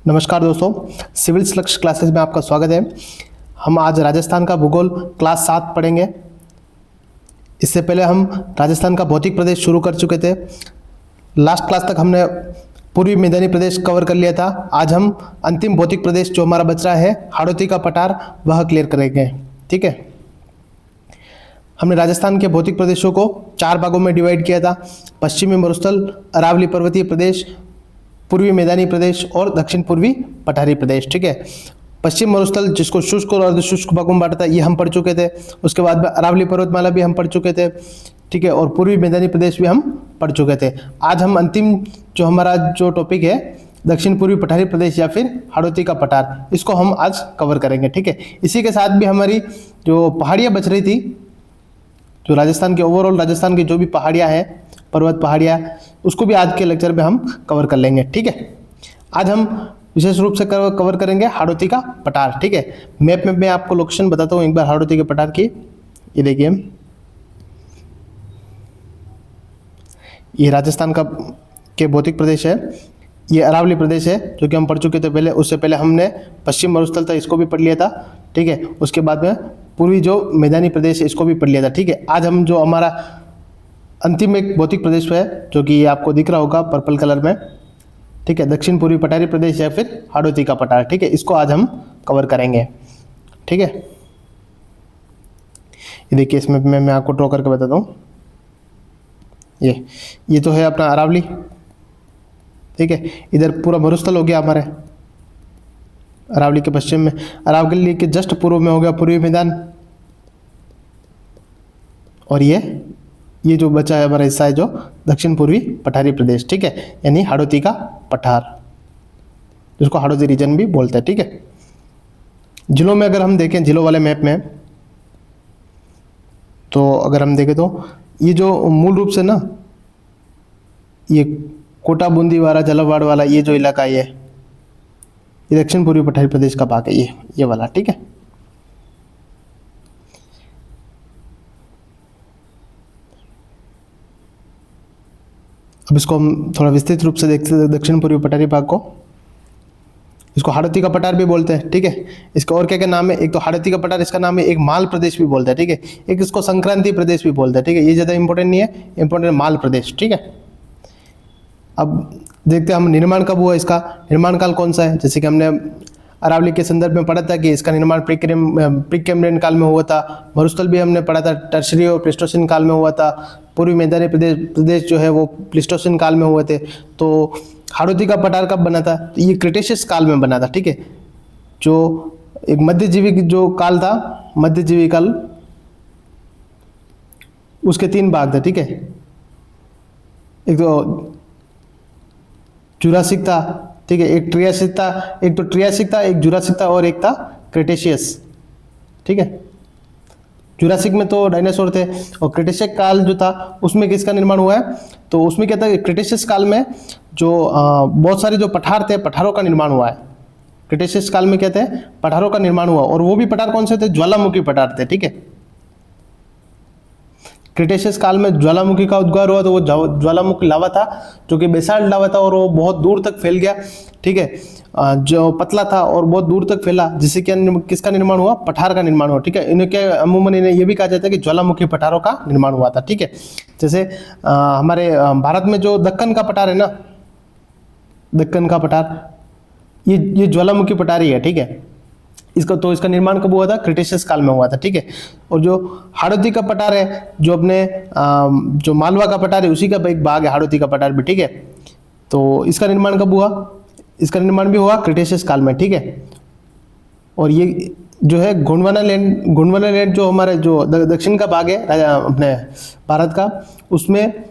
नमस्कार दोस्तों, सिविल लक्ष्य क्लासेस में आपका स्वागत है। हम आज राजस्थान का भूगोल क्लास 7 पढ़ेंगे। इससे पहले हम राजस्थान का भौतिक प्रदेश शुरू कर चुके थे। लास्ट क्लास तक हमने पूर्वी मैदानी प्रदेश कवर कर लिया था। आज हम अंतिम भौतिक प्रदेश जो हमारा बच रहा है हाड़ौती का पठार, वह क्लियर करेंगे। ठीक है, हमने राजस्थान के भौतिक प्रदेशों को 4 भागों में डिवाइड किया था। पश्चिमी मरुस्थल, अरावली पर्वतीय प्रदेश, पूर्वी मैदानी प्रदेश और दक्षिण पूर्वी पठारी प्रदेश। ठीक है, पश्चिम मरुस्थल जिसको शुष्क और अर्धशुष्क भागों में बांटा था, ये हम पढ़ चुके थे। उसके बाद में अरावली पर्वतमाला भी हम पढ़ चुके थे। ठीक है, और पूर्वी मैदानी प्रदेश भी हम पढ़ चुके थे। आज हम अंतिम जो हमारा जो टॉपिक है दक्षिण पूर्वी पठारी प्रदेश या फिर हाड़ौती का पठार, इसको हम आज कवर करेंगे। ठीक है, इसी के साथ भी हमारी जो पहाड़ियाँ बच रही थी, जो राजस्थान के ओवरऑल राजस्थान की जो भी पहाड़ियाँ हैं, पर्वत पहाड़ियाँ, उसको भी आज के लेक्चर में हम कवर कर लेंगे। ठीक है, आज हम विशेष रूप से कवर करेंगे हाड़ौती का पठार। ठीक है, मैप में मैं आपको लोकेशन बताता हूँ एक बार हाड़ौती के पठार की। ये देखिए, ये राजस्थान का के भौतिक प्रदेश है। ये अरावली प्रदेश है जो कि हम पढ़ चुके थे पहले। उससे पहले हमने पश्चिम मरुस्थल था, इसको भी पढ़ लिया था। ठीक है, उसके बाद में पूर्वी जो मैदानी प्रदेश है, इसको भी पढ़ लिया था। ठीक है, आज हम जो हमारा अंतिम एक भौतिक प्रदेश है जो कि ये आपको दिख रहा होगा पर्पल कलर में, ठीक है, दक्षिण पूर्वी पठारी प्रदेश या फिर हाड़ौती का पठार। ठीक है, इसको आज हम कवर करेंगे। ठीक है, ये देखिए, इसमें मैं आपको ड्रॉ करके बताता हूँ। ये तो है अपना अरावली। ठीक है, इधर पूरा मरुस्थल हो गया हमारे अरावली के पश्चिम में। अरावली के जस्ट पूर्व में हो गया पूर्वी मैदान, और ये जो बचा है हमारा हिस्सा है जो दक्षिण पूर्वी पठारी प्रदेश। ठीक है, यानी हाड़ौती का पठार, जिसको हाड़ौती रीजन भी बोलते हैं। ठीक है, जिलों में अगर हम देखें, जिलों वाले मैप में, तो अगर हम देखें तो ये जो मूल रूप से ना, ये कोटा बूंदी वाला, झालावाड़ वाला ये जो इलाका है, ये दक्षिण पूर्वी पठारी प्रदेश का भाग है, ये वाला। ठीक है, अब इसको हम थोड़ा विस्तृत रूप से देखते हैं। दक्षिण पूर्वी पठारी भाग को, इसको हाड़ौती का पठार भी बोलते हैं। ठीक है, इसका और क्या क्या नाम है? एक तो हाड़ौती का पठार इसका नाम है, एक माल प्रदेश भी बोलते हैं। ठीक है, एक इसको संक्रांति प्रदेश भी बोलते हैं। ठीक है, ये ज़्यादा इंपॉर्टेंट नहीं है, इंपॉर्टेंट है माल प्रदेश। ठीक है, अब देखते हैं हम निर्माण कब हुआ, इसका निर्माण काल कौन सा है। जैसे कि हमने अरावली के संदर्भ में पढ़ा था कि इसका निर्माण प्री कैम्ब्रियन काल में हुआ था। मरुस्थल भी हमने पढ़ा था टर्शरी और प्लीस्टोसिन काल में हुआ था। पूर्वी मैदानी प्रदेश जो है वो प्लीस्टोसिन काल में हुए थे। तो हाड़ौती का पठार कब बना था? तो ये क्रिटेशियस काल में बना था। ठीक है, जो एक मध्यजीवी जो काल था, मध्यजीवी काल, उसके 3 भाग थे। ठीक है, एक तो जुरासिक था। ठीक है, एक ट्रियासिक था, एक तो ट्रियासिक था, एक जुरासिक था और एक था क्रिटेशियस। ठीक है, जुरासिक में तो डायनासोर थे, और क्रिटेशियस काल जो था उसमें किसका निर्माण हुआ है? तो उसमें क्या था, क्रिटेशियस काल में जो बहुत सारे जो पठार थे, पठारों का निर्माण हुआ है। क्रिटेशियस काल में क्या थे? पठारों का निर्माण हुआ, और वो भी पठार कौन से थे? ज्वालामुखी पठार थे। ठीक है, क्रिटेशियस काल में ज्वालामुखी का उद्गार हुआ, तो वो ज्वालामुखी लावा था जो कि बेसाल्ट लावा था, और वो बहुत दूर तक फैल गया। ठीक है, जो पतला था और बहुत दूर तक फैला, जिससे क्या किसका निर्माण हुआ? पठार का निर्माण हुआ। ठीक है, इन्हें क्या अमूमन इन्हें ये भी कहा जाता है कि ज्वालामुखी पठारों का निर्माण हुआ था। ठीक है, जैसे हमारे भारत में जो दक्कन का पठार है ना, दक्कन का पठार, ये ज्वालामुखी पठार ही है। ठीक है, इसका निर्माण कब हुआ था? क्रिटेशियस काल में हुआ था। ठीक है, और जो हाड़ौती का पठार है, जो अपने जो मालवा का पठार है, उसी का एक भाग है हाड़ौती का पठार भी। ठीक है, तो इसका निर्माण कब हुआ? इसका निर्माण भी हुआ क्रिटेशियस काल में। ठीक है, और ये जो है गोंडवाना लैंड जो हमारे जो दक्षिण का भाग है अपने भारत का, उसमें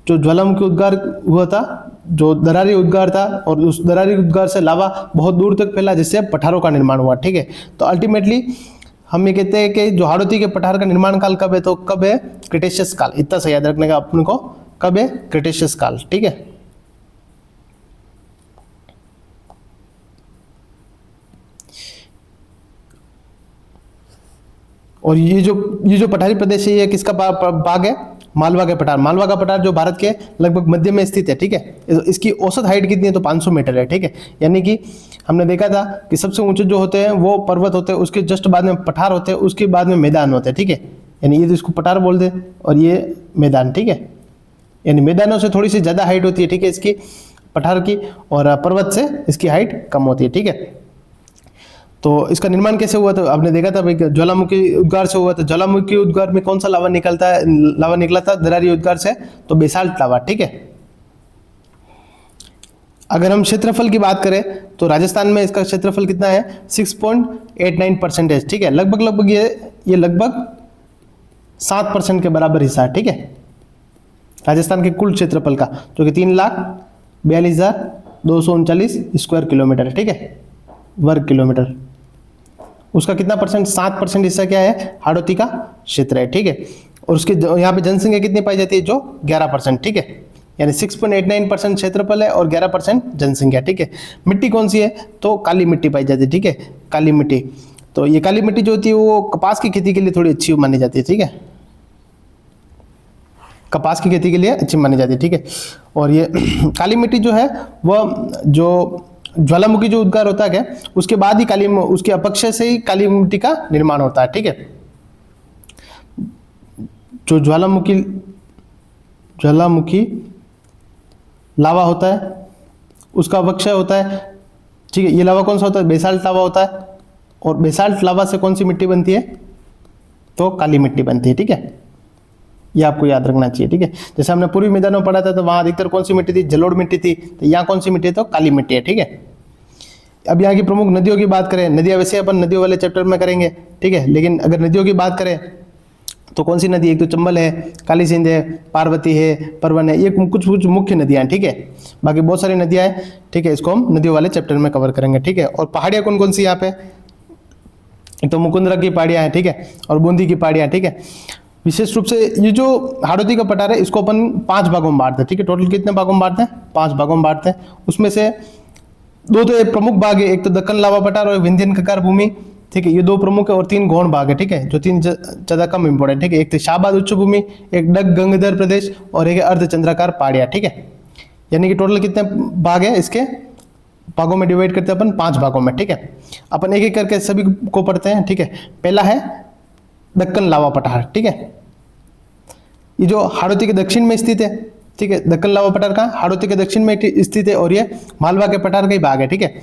जो ज्वालामुखी उद्गार हुआ था, जो दरारी उद्गार था, और उस दरारी उद्गार से लावा बहुत दूर तक फैला, जिससे पठारों का निर्माण हुआ। ठीक है, तो अल्टीमेटली हम ये कहते हैं कि जो हाड़ौती के पठार का निर्माण काल कब है? तो कब है? क्रिटेशियस काल। इतना सा याद रखने का अपन को, कब है? क्रिटेशियस काल। ठीक है, और ये जो पठारी प्रदेश है, ये किसका भाग है? मालवा के पठार, मालवा का पठार जो भारत के लगभग मध्य में स्थित है, ठीक है। इसकी औसत हाइट कितनी है, तो 500 मीटर है, ठीक है। यानी कि हमने देखा था कि सबसे ऊंचे जो होते हैं वो पर्वत होते हैं, उसके जस्ट बाद में पठार होते हैं, उसके बाद में मैदान होते हैं, ठीक है। यानी ये तो इसको पठार बोल दे और ये मैदान, ठीक है। यानी मैदानों से थोड़ी सी ज्यादा हाइट होती है, ठीक है, इसकी पठार की, और पर्वत से इसकी हाइट कम होती है, ठीक है। तो इसका निर्माण कैसे हुआ, तो आपने देखा था भाई ज्वालामुखी उद्गार से हुआ। तो ज्वालामुखी उद्गार में कौन सा लावा निकलता है, लावा निकला था दरारी उद्गार से, तो बेसाल्ट लावा, ठीक है। अगर हम क्षेत्रफल की बात करें तो राजस्थान में इसका क्षेत्रफल कितना है, 6.89%, ठीक है। लगभग ये लगभग 7% के बराबर हिस्सा है, ठीक है, राजस्थान के कुल क्षेत्रफल का, जो कि 3,42,239 स्क्वायर किलोमीटर है, ठीक है, वर्ग किलोमीटर। उसका कितना परसेंट, 7% हिस्सा क्या है, हाड़ौती का क्षेत्र है, ठीक है। और उसके यहाँ पे जनसंख्या कितनी पाई जाती है, जो 11%, ठीक है। यानी 6.89% क्षेत्रफल है और 11% जनसंख्या, ठीक है। मिट्टी कौन सी है, तो काली मिट्टी पाई जाती है, ठीक है, काली मिट्टी। तो ये काली मिट्टी जो होती है वो कपास की खेती के लिए थोड़ी अच्छी मानी जाती है, ठीक है, कपास की खेती के लिए अच्छी मानी जाती है, ठीक है। और ये काली मिट्टी जो है वह जो ज्वालामुखी जो उद्गार होता है उसके बाद ही उसके अपक्षय से ही काली मिट्टी का निर्माण होता है, ठीक है। जो ज्वालामुखी लावा होता है उसका अपक्षय होता है, ठीक है। ये लावा कौन सा होता है, बेसाल्ट लावा होता है। और बेसाल्ट लावा से कौन सी मिट्टी बनती है, तो काली मिट्टी बनती है, ठीक है। ये आपको याद रखना चाहिए, ठीक है। जैसे हमने पूर्वी मैदानों में पढ़ा था तो वहां अधिकतर कौन सी मिट्टी थी, जलोढ़ मिट्टी थी। तो यहाँ कौन सी मिट्टी है, तो काली मिट्टी है, ठीक है। अब यहाँ की प्रमुख नदियों की बात करें, नदियां वैसे अपन नदियों वाले चैप्टर में करेंगे, ठीक है। लेकिन अगर नदियों की बात करें तो कौन सी नदी, एक तो चंबल है, काली सिंध है, पार्वती है, परवन है, ये कुछ मुख्य नदियां हैं, ठीक है। बाकी बहुत सारी नदियां हैं, ठीक है, इसको हम नदियों वाले चैप्टर में कवर करेंगे, ठीक है। और पहाड़ियां कौन कौन सी यहाँ पे, तो मुकुंदरा की पहाड़ियां हैं, ठीक है, और बूंदी की पहाड़ियां, ठीक है। विशेष रूप से ये जो हाड़ौती का पठार है इसको अपन 5 भागों में बांटते हैं, ठीक है। टोटल कितने भागों में बांटते हैं, 5 भागों में बांटते हैं। उसमें से 2 तो प्रमुख भाग है, एक तो दक्कन लावा पठार और विंध्यन ककार भूमि, ठीक है, ये 2 प्रमुख है। और 3 गौण भाग है, ठीक है, जो 3 ज्यादा कम इंपॉर्टेंट, ठीक है। एक तो शाहबाद उच्च भूमि, एक डग गंगधर प्रदेश और एक अर्धचंद्राकार पहाड़ियां, ठीक है। यानी कि टोटल कितने भाग है, इसके भागों में डिवाइड करते हैं अपन 5 भागों में, ठीक है। अपन एक एक करके सभी को पढ़ते हैं, ठीक है। पहला है दक्कन लावा पठार, ठीक है, ये जो हाड़ौती के दक्षिण में स्थित है, ठीक है। दक्कन लावा पठार का हाड़ौती के दक्षिण में स्थित है और ये मालवा के पठार का ही भाग है, ठीक है।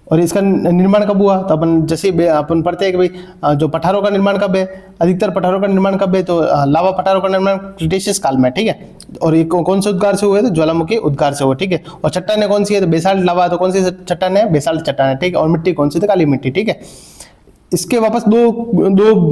और इसका निर्माण कब हुआ, तो अपन जैसे अपन पढ़ते हैं कि भाई जो पठारों का निर्माण कब है, अधिकतर पठारों का निर्माण कब है, तो लावा पठारों का निर्माण क्रिटेशियस काल में, ठीक है। और ये कौन से उद्गार से हुए, तो ज्वालामुखी उद्गार से हुए, ठीक है। और चट्टाने कौन सी है, तो बेसाल्ट लावा, तो कौन सी चट्टान है, बेसाल्ट चट्टान है, ठीक है। और मिट्टी कौन सी, तो काली मिट्टी, ठीक है। इसके वापस दो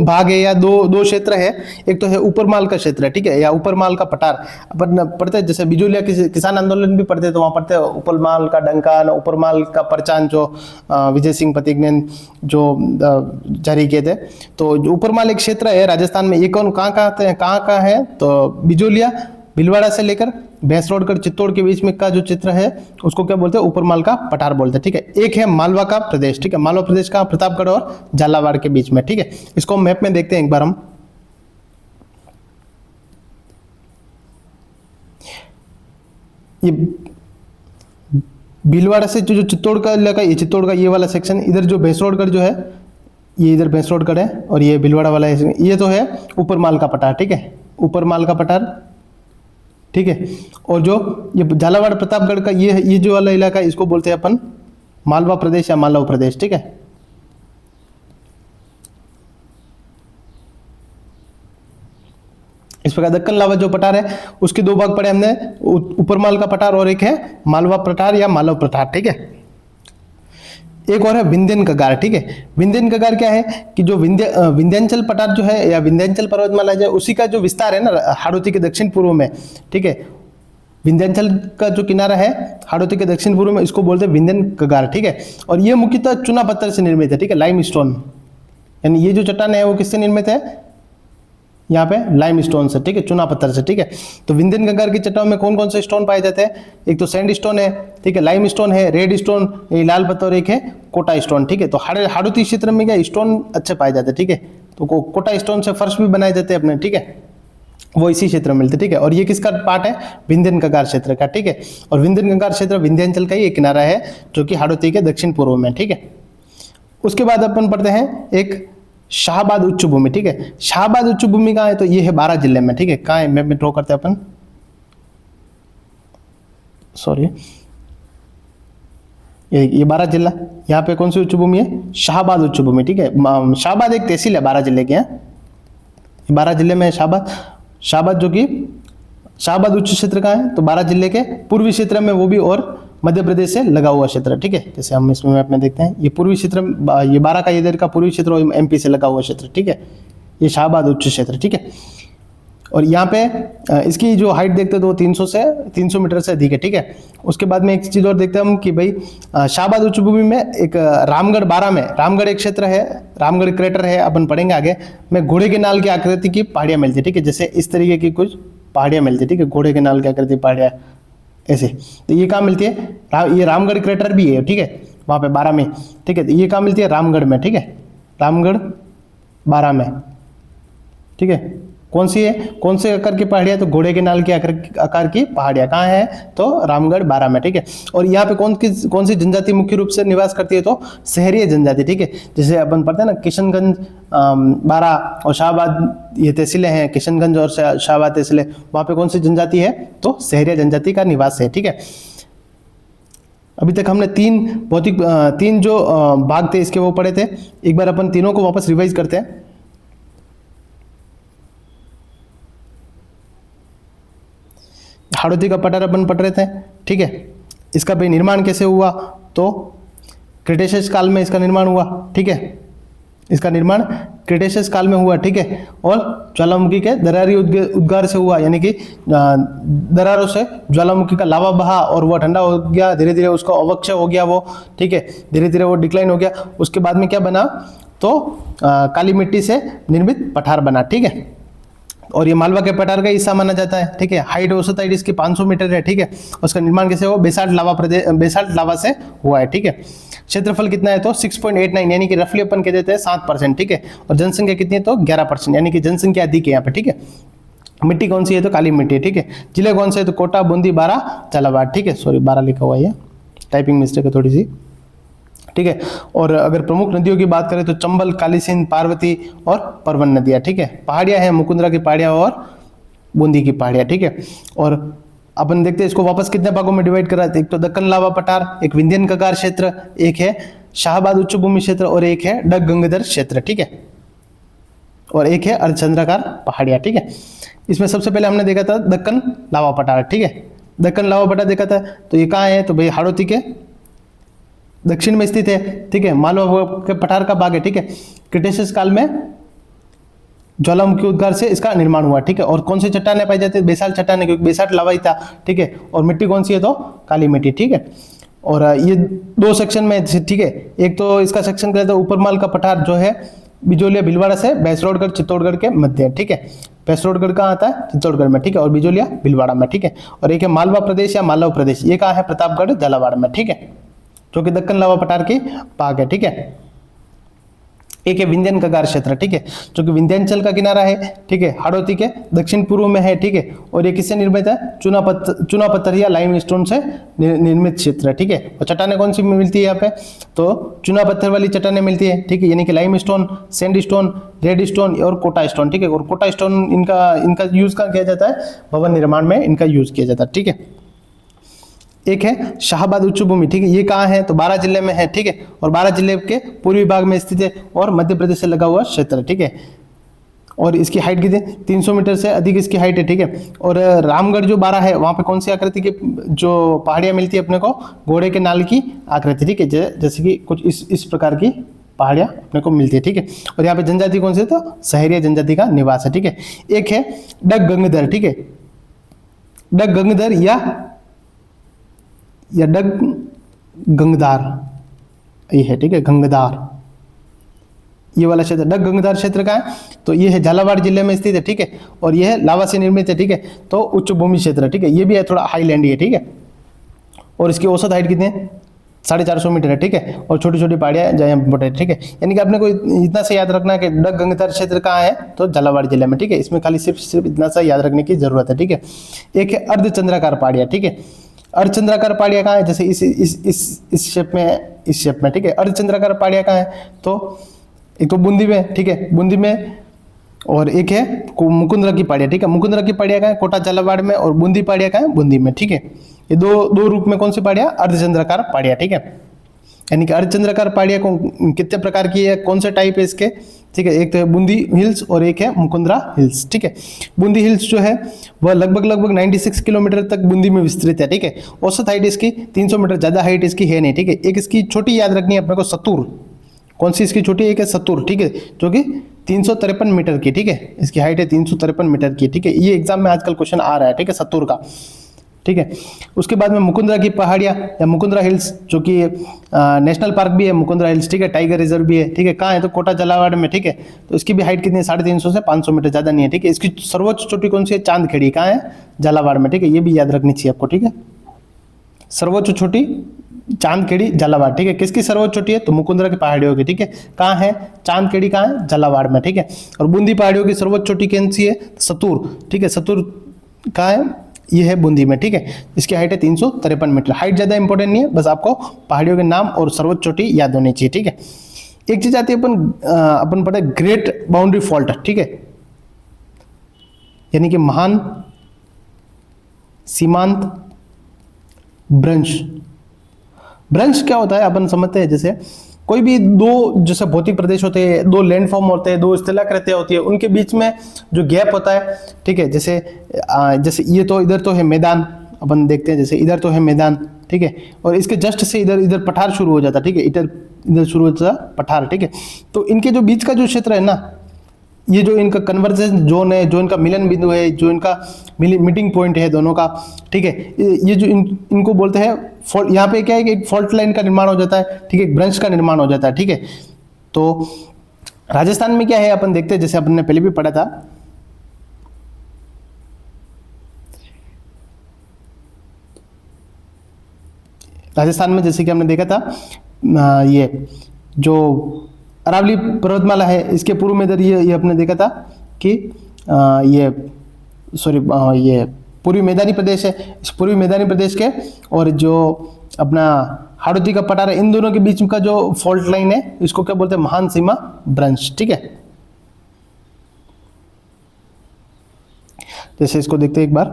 भाग है या दो क्षेत्र है। एक तो है ऊपरमाल का क्षेत्र, ठीक है, या ऊपरमाल का पठार। अपन पढ़ते हैं जैसे बिजोलिया किसान आंदोलन भी पढ़ते हैं, तो वहां पढ़ते हैं ऊपरमाल का डंका, ऊपरमाल का परचान, जो विजय सिंह पथिक ने जो जारी किए थे। तो ऊपरमाल एक क्षेत्र है राजस्थान में। ये कहाँ है, तो बिजोलिया, भीलवाड़ा से लेकर भैंसरोडगढ़ चित्तौड़ के बीच में का जो चित्र है उसको क्या बोलते हैं, ऊपरमाल का पठार बोलते हैं, ठीक है। एक है मालवा का प्रदेश, ठीक है, मालवा प्रदेश का प्रतापगढ़ और झालावाड़ के बीच में, ठीक है। इसको हम मैप में देखते हैं एक बार हम। ये भीलवाड़ा से जो चित्तौड़ का इलाका, ये चित्तौड़ का ये वाला सेक्शन, इधर जो भैंसरोडगढ़ जो है, ये इधर भैंसरोडगढ़ है और ये भीलवाड़ा वाला है, ये तो है ऊपरमाल का पठार, ठीक है, ऊपरमाल का पठार, ठीक है। और जो ये झालावाड़ प्रतापगढ़ का ये जो वाला इलाका है इसको बोलते हैं अपन मालवा प्रदेश या मालवा प्रदेश, ठीक है। इस प्रकार दक्कन लावा जो पठार है उसके 2 भाग पढ़े हमने, ऊपरमाल का पठार और एक है मालवा पठार या मालव पठार, ठीक है। एक और है विंध्यन कगार, ठीक है। विंध्यन कगार क्या है कि जो विंध्यांचल पठार जो है या विंध्यांचल पर्वतमाला जो उसी का जो विस्तार है ना हाड़ौती के दक्षिण पूर्व में, ठीक है। विंध्यांचल का जो किनारा है हाड़ौती के दक्षिण पूर्व में, इसको बोलते हैं विंध्यन कगार, ठीक है। और ये मुख्यतः चुना पत्थर से निर्मित है, ठीक है, लाइम स्टोन। यानी ये जो चट्टान है वो किससे निर्मित है, यहाँ पे लाइम स्टोन से, ठीक है, चुना पत्थर से, ठीक है। तो विंध्यन कगार की चट्टानों में कौन कौन से स्टोन पाए जाते हैं, एक तो सैंड स्टोन है, ठीक है, लाइम स्टोन है, रेड स्टोन, ये लाल पत्थर, और एक है कोटा स्टोन, ठीक है। तो हाड़ौती क्षेत्र में क्या स्टोन अच्छे पाए जाते हैं, ठीक है। तो कोटा स्टोन से फर्श भी बनाए जाते हैं अपने, ठीक है। वो इसी क्षेत्र में मिलते हैं, ठीक है। और ये किसका पार्ट है, विंध्यन कगार क्षेत्र का, ठीक है। और विंध्यन कगार क्षेत्र विंध्यांचल का ही एक किनारा है जो कि हाड़ौती के दक्षिण पूर्व में, ठीक है। उसके बाद अपन पढ़ते हैं एक शाहबाद उच्च भूमि, ठीक है। शाहबाद उच्च भूमि कहाँ है, तो ये है बारां जिले में, ठीक है। कहाँ है, मैप में ड्रॉ करते हैं अपन, सॉरी ये बारां जिला, यहाँ पे कौन सी उच्च भूमि है, शाहबाद उच्च भूमि, ठीक है। शाहबाद एक तहसील है बारां जिले के, यहाँ बारां जिले में शाहबाद जो कि शाहबाद उच्च क्षेत्र कहाँ है, तो बारां जिले के पूर्वी क्षेत्र में, वो भी और मध्य प्रदेश से लगा हुआ क्षेत्र, ठीक है। जैसे हम इसमें मैप में देखते हैं, ये पूर्वी क्षेत्र, ये बारां का इधर का पूर्वी क्षेत्र और एमपी से लगा हुआ क्षेत्र, ठीक है। ये शाहबाद उच्च क्षेत्र, ठीक है। और यहाँ पे इसकी जो हाइट देखते हैं तो 300 मीटर से अधिक है, ठीक है। उसके बाद में एक चीज़ और देखते हैं हम कि भाई शाहबाद उच्च भूमि में एक रामगढ़ बारां में, रामगढ़ एक क्षेत्र है, रामगढ़ क्रेटर है, अपन पढ़ेंगे आगे में, घोड़े के नाल की आकृति की पहाड़ियाँ मिलती है, ठीक है। जैसे इस तरीके की कुछ पहाड़ियाँ मिलती है, ठीक है, घोड़े के नाल की आकृति पहाड़ियाँ ऐसे, तो ये कहाँ मिलती है, ये रामगढ़ क्रेटर भी है, ठीक है, वहाँ पे बारां में, ठीक है। तो ये कहाँ मिलती है, रामगढ़ में, ठीक है, रामगढ़ बारां में, ठीक है। कौन सी है, कौन से आकार की पहाड़ियाँ, तो घोड़े के नाल के आकार की पहाड़ियाँ कहाँ है, तो रामगढ़ बारां में, ठीक है। और यहाँ पे कौन सी जनजाति मुख्य रूप से निवास करती है, तो शहरीय जनजाति, ठीक है। जैसे अपन पढ़ते हैं ना, किशनगंज, बारां और शाहबाद ये तहसीलें हैं, किशनगंज और शाहबाद तहसीलें, वहाँ पे कौन सी जनजाति है, तो शहरीय जनजाति का निवास है, ठीक है। अभी तक हमने तीन जो भाग थे इसके वो पढ़े थे, एक बार अपन तीनों को वापस रिवाइज करते हैं। हाड़ौती का पठार अपन पढ़ रहे थे, ठीक है। इसका भाई निर्माण कैसे हुआ, तो क्रिटेशियस काल में इसका निर्माण हुआ, ठीक है। इसका निर्माण क्रिटेशियस काल में हुआ, ठीक है। और ज्वालामुखी के दरारी उद्गार से हुआ, यानी कि दरारों से ज्वालामुखी का लावा बहा और वो ठंडा हो गया, धीरे धीरे उसका अवक्षय हो गया वो, ठीक है, धीरे धीरे वो डिक्लाइन हो गया। उसके बाद में क्या बना, तो काली मिट्टी से निर्मित पठार बना, ठीक है। और ये मालवा के पठार का हिस्सा माना जाता है, ठीक है। हाइट औसत हाइट इसकी 500 मीटर है, ठीक है। उसका निर्माण कैसे हुआ, बेसाल्ट लावा से हुआ है, ठीक है। क्षेत्रफल कितना है, तो 6.89, यानी कि रफली अपन कह देते हैं 7%, ठीक है। और जनसंख्या कितनी है, तो 11%, यानी कि जनसंख्या अधिक है यहाँ पे, ठीक है। मिट्टी कौन सी है, तो काली मिट्टी है, ठीक है। जिले कौन से है, तो कोटा, बूंदी, बारां, झालावाड़, ठीक है। सॉरी 12 लिखा हुआ है, टाइपिंग मिस्टेक है थोड़ी सी, ठीक है। और अगर प्रमुख नदियों की बात करें तो चंबल, काली सिंध, पार्वती और परवन नदियाँ, ठीक है। पहाड़ियाँ हैं, मुकुंदरा की पहाड़ियाँ और बूंदी की पहाड़ियाँ, ठीक है। और अपन देखते हैं इसको वापस कितने भागों में डिवाइड करा, एक तो दक्कन लावा पठार, एक विंध्यन कगार क्षेत्र, एक है शाहबाद उच्च भूमि क्षेत्र और एक है डग गंगाधर क्षेत्र, ठीक है। और एक है अर्धचंद्राकार पहाड़ियाँ, ठीक है। इसमें सबसे पहले हमने देखा था दक्कन लावा पठार, ठीक है। दक्कन लावा पठार देखा था, तो ये कहाँ है, तो भाई हाड़ौती के दक्षिण में स्थित है, ठीक है। मालवा के पठार का भाग है, ठीक है। क्रिटेशियस काल में ज्वालामुखी उद्गार से इसका निर्माण हुआ, ठीक है। और कौन सी चट्टानें पाई जाती है, बेसाल्ट चट्टानें, क्योंकि बेसाल्ट लावा ही था, ठीक है। और मिट्टी कौन सी है, तो काली मिट्टी, ठीक है। और ये दो सेक्शन में, ठीक है। एक तो इसका सेक्शन कहते हैं ऊपरमाल का पठार जो है बिजोलिया भीलवाड़ा से भैंसरोडगढ़ चित्तौड़गढ़ के मध्य, ठीक है। भैंसरोडगढ़ कहाँ आता है, चित्तौड़गढ़ में, ठीक है। और बिजोलिया भीलवाड़ा में, ठीक है। और एक है मालवा प्रदेश या मालव प्रदेश, ये कहाँ है, प्रतापगढ़ झालावाड़ में, ठीक है, जो कि दक्कन लावा पठार की भाग है, ठीक है। एक है विंध्यन कगार क्षेत्र, ठीक है, जो कि विंध्यांचल का किनारा है, ठीक है, हाड़ौती के दक्षिण पूर्व में है, ठीक है। और ये किससे निर्मित है, चूना पत्थर या लाइम स्टोन से निर्मित क्षेत्र है, ठीक है। और चट्टानें कौन सी मिलती है यहाँ पे, तो चूना पत्थर वाली चट्टानें मिलती है, ठीक है, यानी कि lime stone, sand stone, red stone और कोटा स्टोन, ठीक है। और कोटा स्टोन इनका यूज किया जाता है, भवन निर्माण में इनका यूज किया जाता है, ठीक है। एक है शाहबाद उच्च भूमि, ठीक है, ये कहाँ है, तो बारां जिले में है, ठीक है। और बारां जिले के पूर्वी भाग में स्थित है और मध्य प्रदेश से लगा हुआ क्षेत्र, ठीक है। और इसकी हाइट कितनी, 300 मीटर से अधिक इसकी हाइट है, ठीक है। और रामगढ़ जो बारां है, वहाँ पे कौन सी आकृति की जो पहाड़ियाँ मिलती है अपने को, घोड़े के नाल की आकृति, ठीक है, जैसे कि कुछ इस प्रकार की पहाड़ियाँ अपने को मिलती है, ठीक है। और यहाँ पे जनजाति कौन सी है, तो शहरीय जनजाति का निवास है, ठीक है। एक है डग गंगाधर, ठीक है, डग गंगाधर या डग गंगदार, ये है, ठीक है, गंगदार, ये वाला क्षेत्र डग गंगदार क्षेत्र का है, तो ये है झालावाड़ जिले में स्थित है, ठीक है। और ये है लावा से निर्मित है, ठीक है, तो उच्च भूमि क्षेत्र, ठीक है। ये भी है थोड़ा हाईलैंड ही है, ठीक है। और इसकी औसत हाइट कितनी है, 450 मीटर है, ठीक है। और छोटी छोटी पहाड़ियाँ जहाँ इम्पोर्टेंट, ठीक है। यानी कि आपने को इतना से याद रखना है कि डग गंगेतर क्षेत्र कहाँ है, तो झालावाड़ जिले में, ठीक है। इसमें खाली सिर्फ इतना सा याद रखने की जरूरत है, ठीक है। एक है अर्धचंद्राकार पहाड़ियाँ, ठीक है। अर्धचंद्राकार पहाड़ियाँ कहाँ है, जैसे इस शेप में, ठीक है। अर्धचंद्राकार पहाड़ियाँ कहाँ है, तो एक तो बूंदी में, ठीक है, बूंदी में, और एक है मुकुंदरा की पहाड़ियाँ, ठीक है। मुकुंदरा की पहाड़ियाँ कहाँ है, कोटा झालावाड़ में, और बूंदी पहाड़ियाँ कहाँ है, बूंदी में, ठीक है। ये दो रूप में कौन सी पहाड़ियाँ, अर्धचंद्राकार पहाड़ियाँ, ठीक है। यानी कि अर्धचंद्राकार पहाड़ियाँ कितने प्रकार की है, कौन से टाइप है इसके, ठीक है। एक तो है बूंदी हिल्स और एक है मुकुंदरा हिल्स, ठीक है। बूंदी हिल्स जो है वह लगभग 96 किलोमीटर तक बूंदी में विस्तृत है, ठीक है। औसत हाइट इसकी 300 मीटर, ज्यादा हाइट इसकी है नहीं, ठीक है। एक इसकी छोटी याद रखनी है अपने को, सतुर। कौन सी इसकी छोटी, एक है सतुर, ठीक है, जो कि 353 मीटर की, ठीक है। इसकी हाइट है 353 मीटर की, ठीक है। ये एग्जाम में आजकल क्वेश्चन आ रहा है, ठीक है, सतुर का, ठीक है। उसके बाद में मुकुंदरा की पहाड़ियाँ या मुकुंदरा हिल्स, जो कि नेशनल पार्क भी है मुकुंदरा हिल्स, ठीक है, टाइगर रिजर्व भी है, ठीक है। कहाँ है, तो कोटा झालावाड़ में, ठीक है। तो इसकी भी हाइट कितनी है, 350 से 500 मीटर, ज़्यादा नहीं है, ठीक है। इसकी सर्वोच्च चोटी कौन सी है, चांदखेड़ी, कहाँ है, झालावाड़ में, ठीक है। ये भी याद रखनी चाहिए आपको, ठीक है। सर्वोच्च चोटी चांदखेड़ी झालावाड़, ठीक है। किसकी सर्वोच्च चोटी है, तो मुकुंदरा की पहाड़ियों की, ठीक है। कहाँ है, चांदखेड़ी कहाँ है, झालावाड़ में, ठीक है। और बूंदी पहाड़ियों की सर्वोच्च चोटी कौन सी है, सतुर, ठीक है। सतुर कहाँ है, ये है बूंदी में, ठीक है। इसकी हाइट है 353 मीटर। हाइट ज़्यादा इंपॉर्टेंट नहीं है, बस आपको पहाड़ियों के नाम और सर्वोच्च चोटी याद होनी चाहिए, ठीक है। एक चीज आती है, अपन पढ़े ग्रेट बाउंड्री फॉल्ट, ठीक है, यानी कि महान सीमांत भ्रंश। भ्रंश क्या होता है, अपन समझते हैं, जैसे कोई भी दो जैसे भौतिक प्रदेश होते हैं, दो लैंड फॉर्म होते हैं, दो स्थलाकृतियां होती है, उनके बीच में जो गैप होता है, ठीक है। जैसे ये तो इधर तो है मैदान, अपन देखते हैं, जैसे इधर तो है मैदान, ठीक है, और इसके जस्ट से इधर पठार शुरू हो जाता है, ठीक है। इधर शुरू हो जाता पठार, ठीक है। तो इनके जो बीच का जो क्षेत्र है ना, ये जो इनका कन्वर्जेंस जोन है, जो इनका मिलन बिंदु है, जो इनका मीटिंग पॉइंट है दोनों का, ठीक है, ये जो इनको बोलते हैं फॉल्ट। यहाँ पे क्या है कि एक फॉल्ट लाइन का निर्माण हो जाता है, ठीक है, एक ब्रंच का निर्माण हो जाता है, ठीक है। तो राजस्थान में क्या है, अपन देखते हैं, जैसे अपन ने पहले भी पढ़ा था, राजस्थान में जैसे कि हमने देखा था, ये जो अरावली पर्वतमाला है, इसके पूर्व में इधर ये अपने देखा था कि ये पूर्वी मैदानी प्रदेश है। इस पूर्वी मैदानी प्रदेश के और जो अपना हाड़ौती का पठार है, इन दोनों के बीच का जो फॉल्ट लाइन है, इसको क्या बोलते हैं, महान सीमा भ्रंश, ठीक है। जैसे इसको देखते हैं एक बार,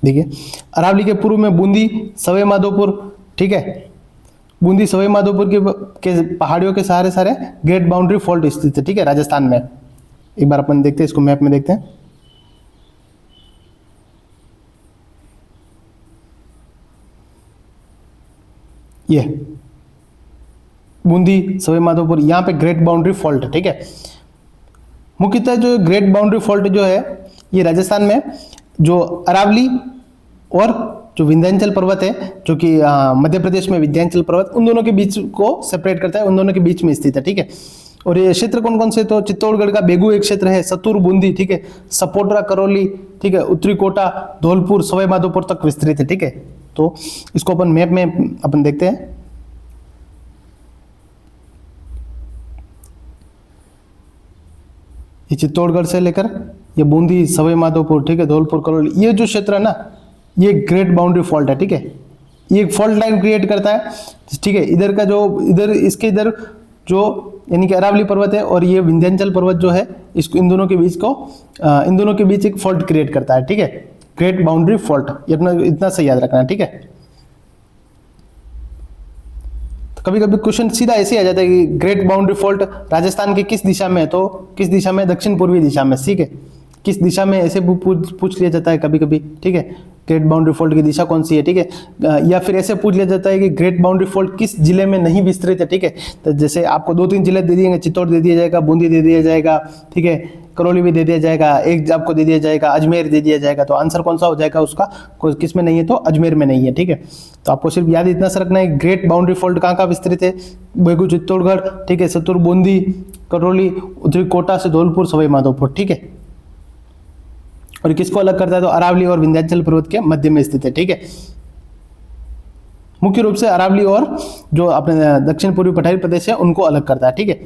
देखिए, अरावली के पूर्व में बूंदी सवाई माधोपुर, ठीक है, बूंदी सवाई माधोपुर के पहाड़ियों के सहारे सारे ग्रेट बाउंड्री फॉल्ट स्थित है, ठीक है, राजस्थान में। एक बार अपन देखते हैं, इसको मैप में देखते हैं। ये बूंदी सवाई माधोपुर, यहाँ पे ग्रेट बाउंड्री फॉल्ट, ठीक है। मुख्यतः जो ग्रेट बाउंड्री फॉल्ट जो है, ये राजस्थान में जो अरावली और जो विंध्याचल पर्वत है, जो कि मध्य प्रदेश में विंध्याचल पर्वत, उन दोनों के बीच को सेपरेट करता है, उन दोनों के बीच में स्थित है, ठीक है। और ये क्षेत्र कौन कौन से, तो चित्तौड़गढ़ का बेगू एक क्षेत्र है, सतुर बूंदी, ठीक है, सपोटरा करौली, ठीक है, उत्तरी कोटा धौलपुर सवाई माधोपुर तक विस्तृत है, ठीक है। तो इसको अपन मैप में अपन देखते हैं। ये चित्तौड़गढ़ से लेकर ये बूंदी सवाई माधोपुर, ठीक है, धौलपुर करौली, ये जो क्षेत्र है ना, ये ग्रेट बाउंड्री फॉल्ट है, ठीक है। ये एक फॉल्ट लाइन क्रिएट करता है, ठीक है। इधर का जो इधर जो यानी कि अरावली पर्वत है और ये विंध्याचल पर्वत जो है, इसको इन दोनों के बीच एक फॉल्ट क्रिएट करता है, ठीक है, ग्रेट बाउंड्री फॉल्ट। ये अपना इतना सही याद रखना है, ठीक है। तो कभी कभी क्वेश्चन सीधा ऐसे आ जाता है कि ग्रेट बाउंड्री फॉल्ट राजस्थान के किस दिशा में है, तो किस दिशा में, दक्षिण पूर्वी दिशा में, ठीक है, किस दिशा में, ऐसे पूछ लिया जाता है कभी कभी, ठीक है, ग्रेट बाउंड्री फॉल्ट की दिशा कौन सी है, ठीक है। या फिर ऐसे पूछ लिया जाता है कि ग्रेट बाउंड्री फॉल्ट किस जिले में नहीं विस्तृत है, ठीक है। तो जैसे आपको 2-3 जिले दे दिए, चित्तौड़ दे दिया जाएगा, बूंदी दे दिया जाएगा, ठीक है, करौली भी दे दिया जाएगा, एक आपको दे दिया जाएगा, अजमेर दे दिया जाएगा। तो आंसर कौन सा हो जाएगा उसका, किस में नहीं है, तो अजमेर में नहीं है, ठीक है। तो आपको सिर्फ याद इतना सा रखना है, ग्रेट बाउंड्री फॉल्ट कहाँ कहाँ विस्तृत है, बेगू चित्तौड़गढ़, ठीक है, सतुर बूंदी करौली, उत्तरी कोटा से धौलपुर सवाई माधोपुर, ठीक है। और किसको अलग करता है, तो अरावली और विंध्याचल पर्वत के मध्य में स्थित है। ठीक है, मुख्य रूप से अरावली और जो अपने दक्षिण पूर्वी पठारी प्रदेश है उनको अलग करता है। ठीक है,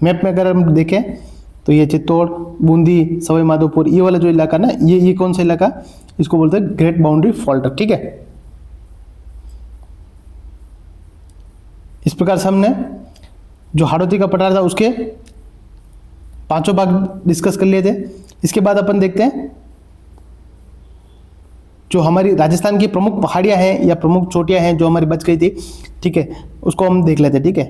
मैप में अगर हम देखें तो ये चित्तौड़, बूंदी, सवाई माधोपुर, ये वाला जो इलाका ना, ये कौन सा इलाका, इसको बोलते हैं ग्रेट बाउंड्री फॉल्ट। ठीक है, इस प्रकार से हमने जो हाड़ौती का पठार था उसके 5 भाग डिस्कस कर लिए थे। इसके बाद अपन देखते हैं जो हमारी राजस्थान की प्रमुख पहाड़ियां हैं या प्रमुख चोटियां हैं जो हमारी बच गई थी। ठीक है, उसको हम देख लेते हैं। ठीक है,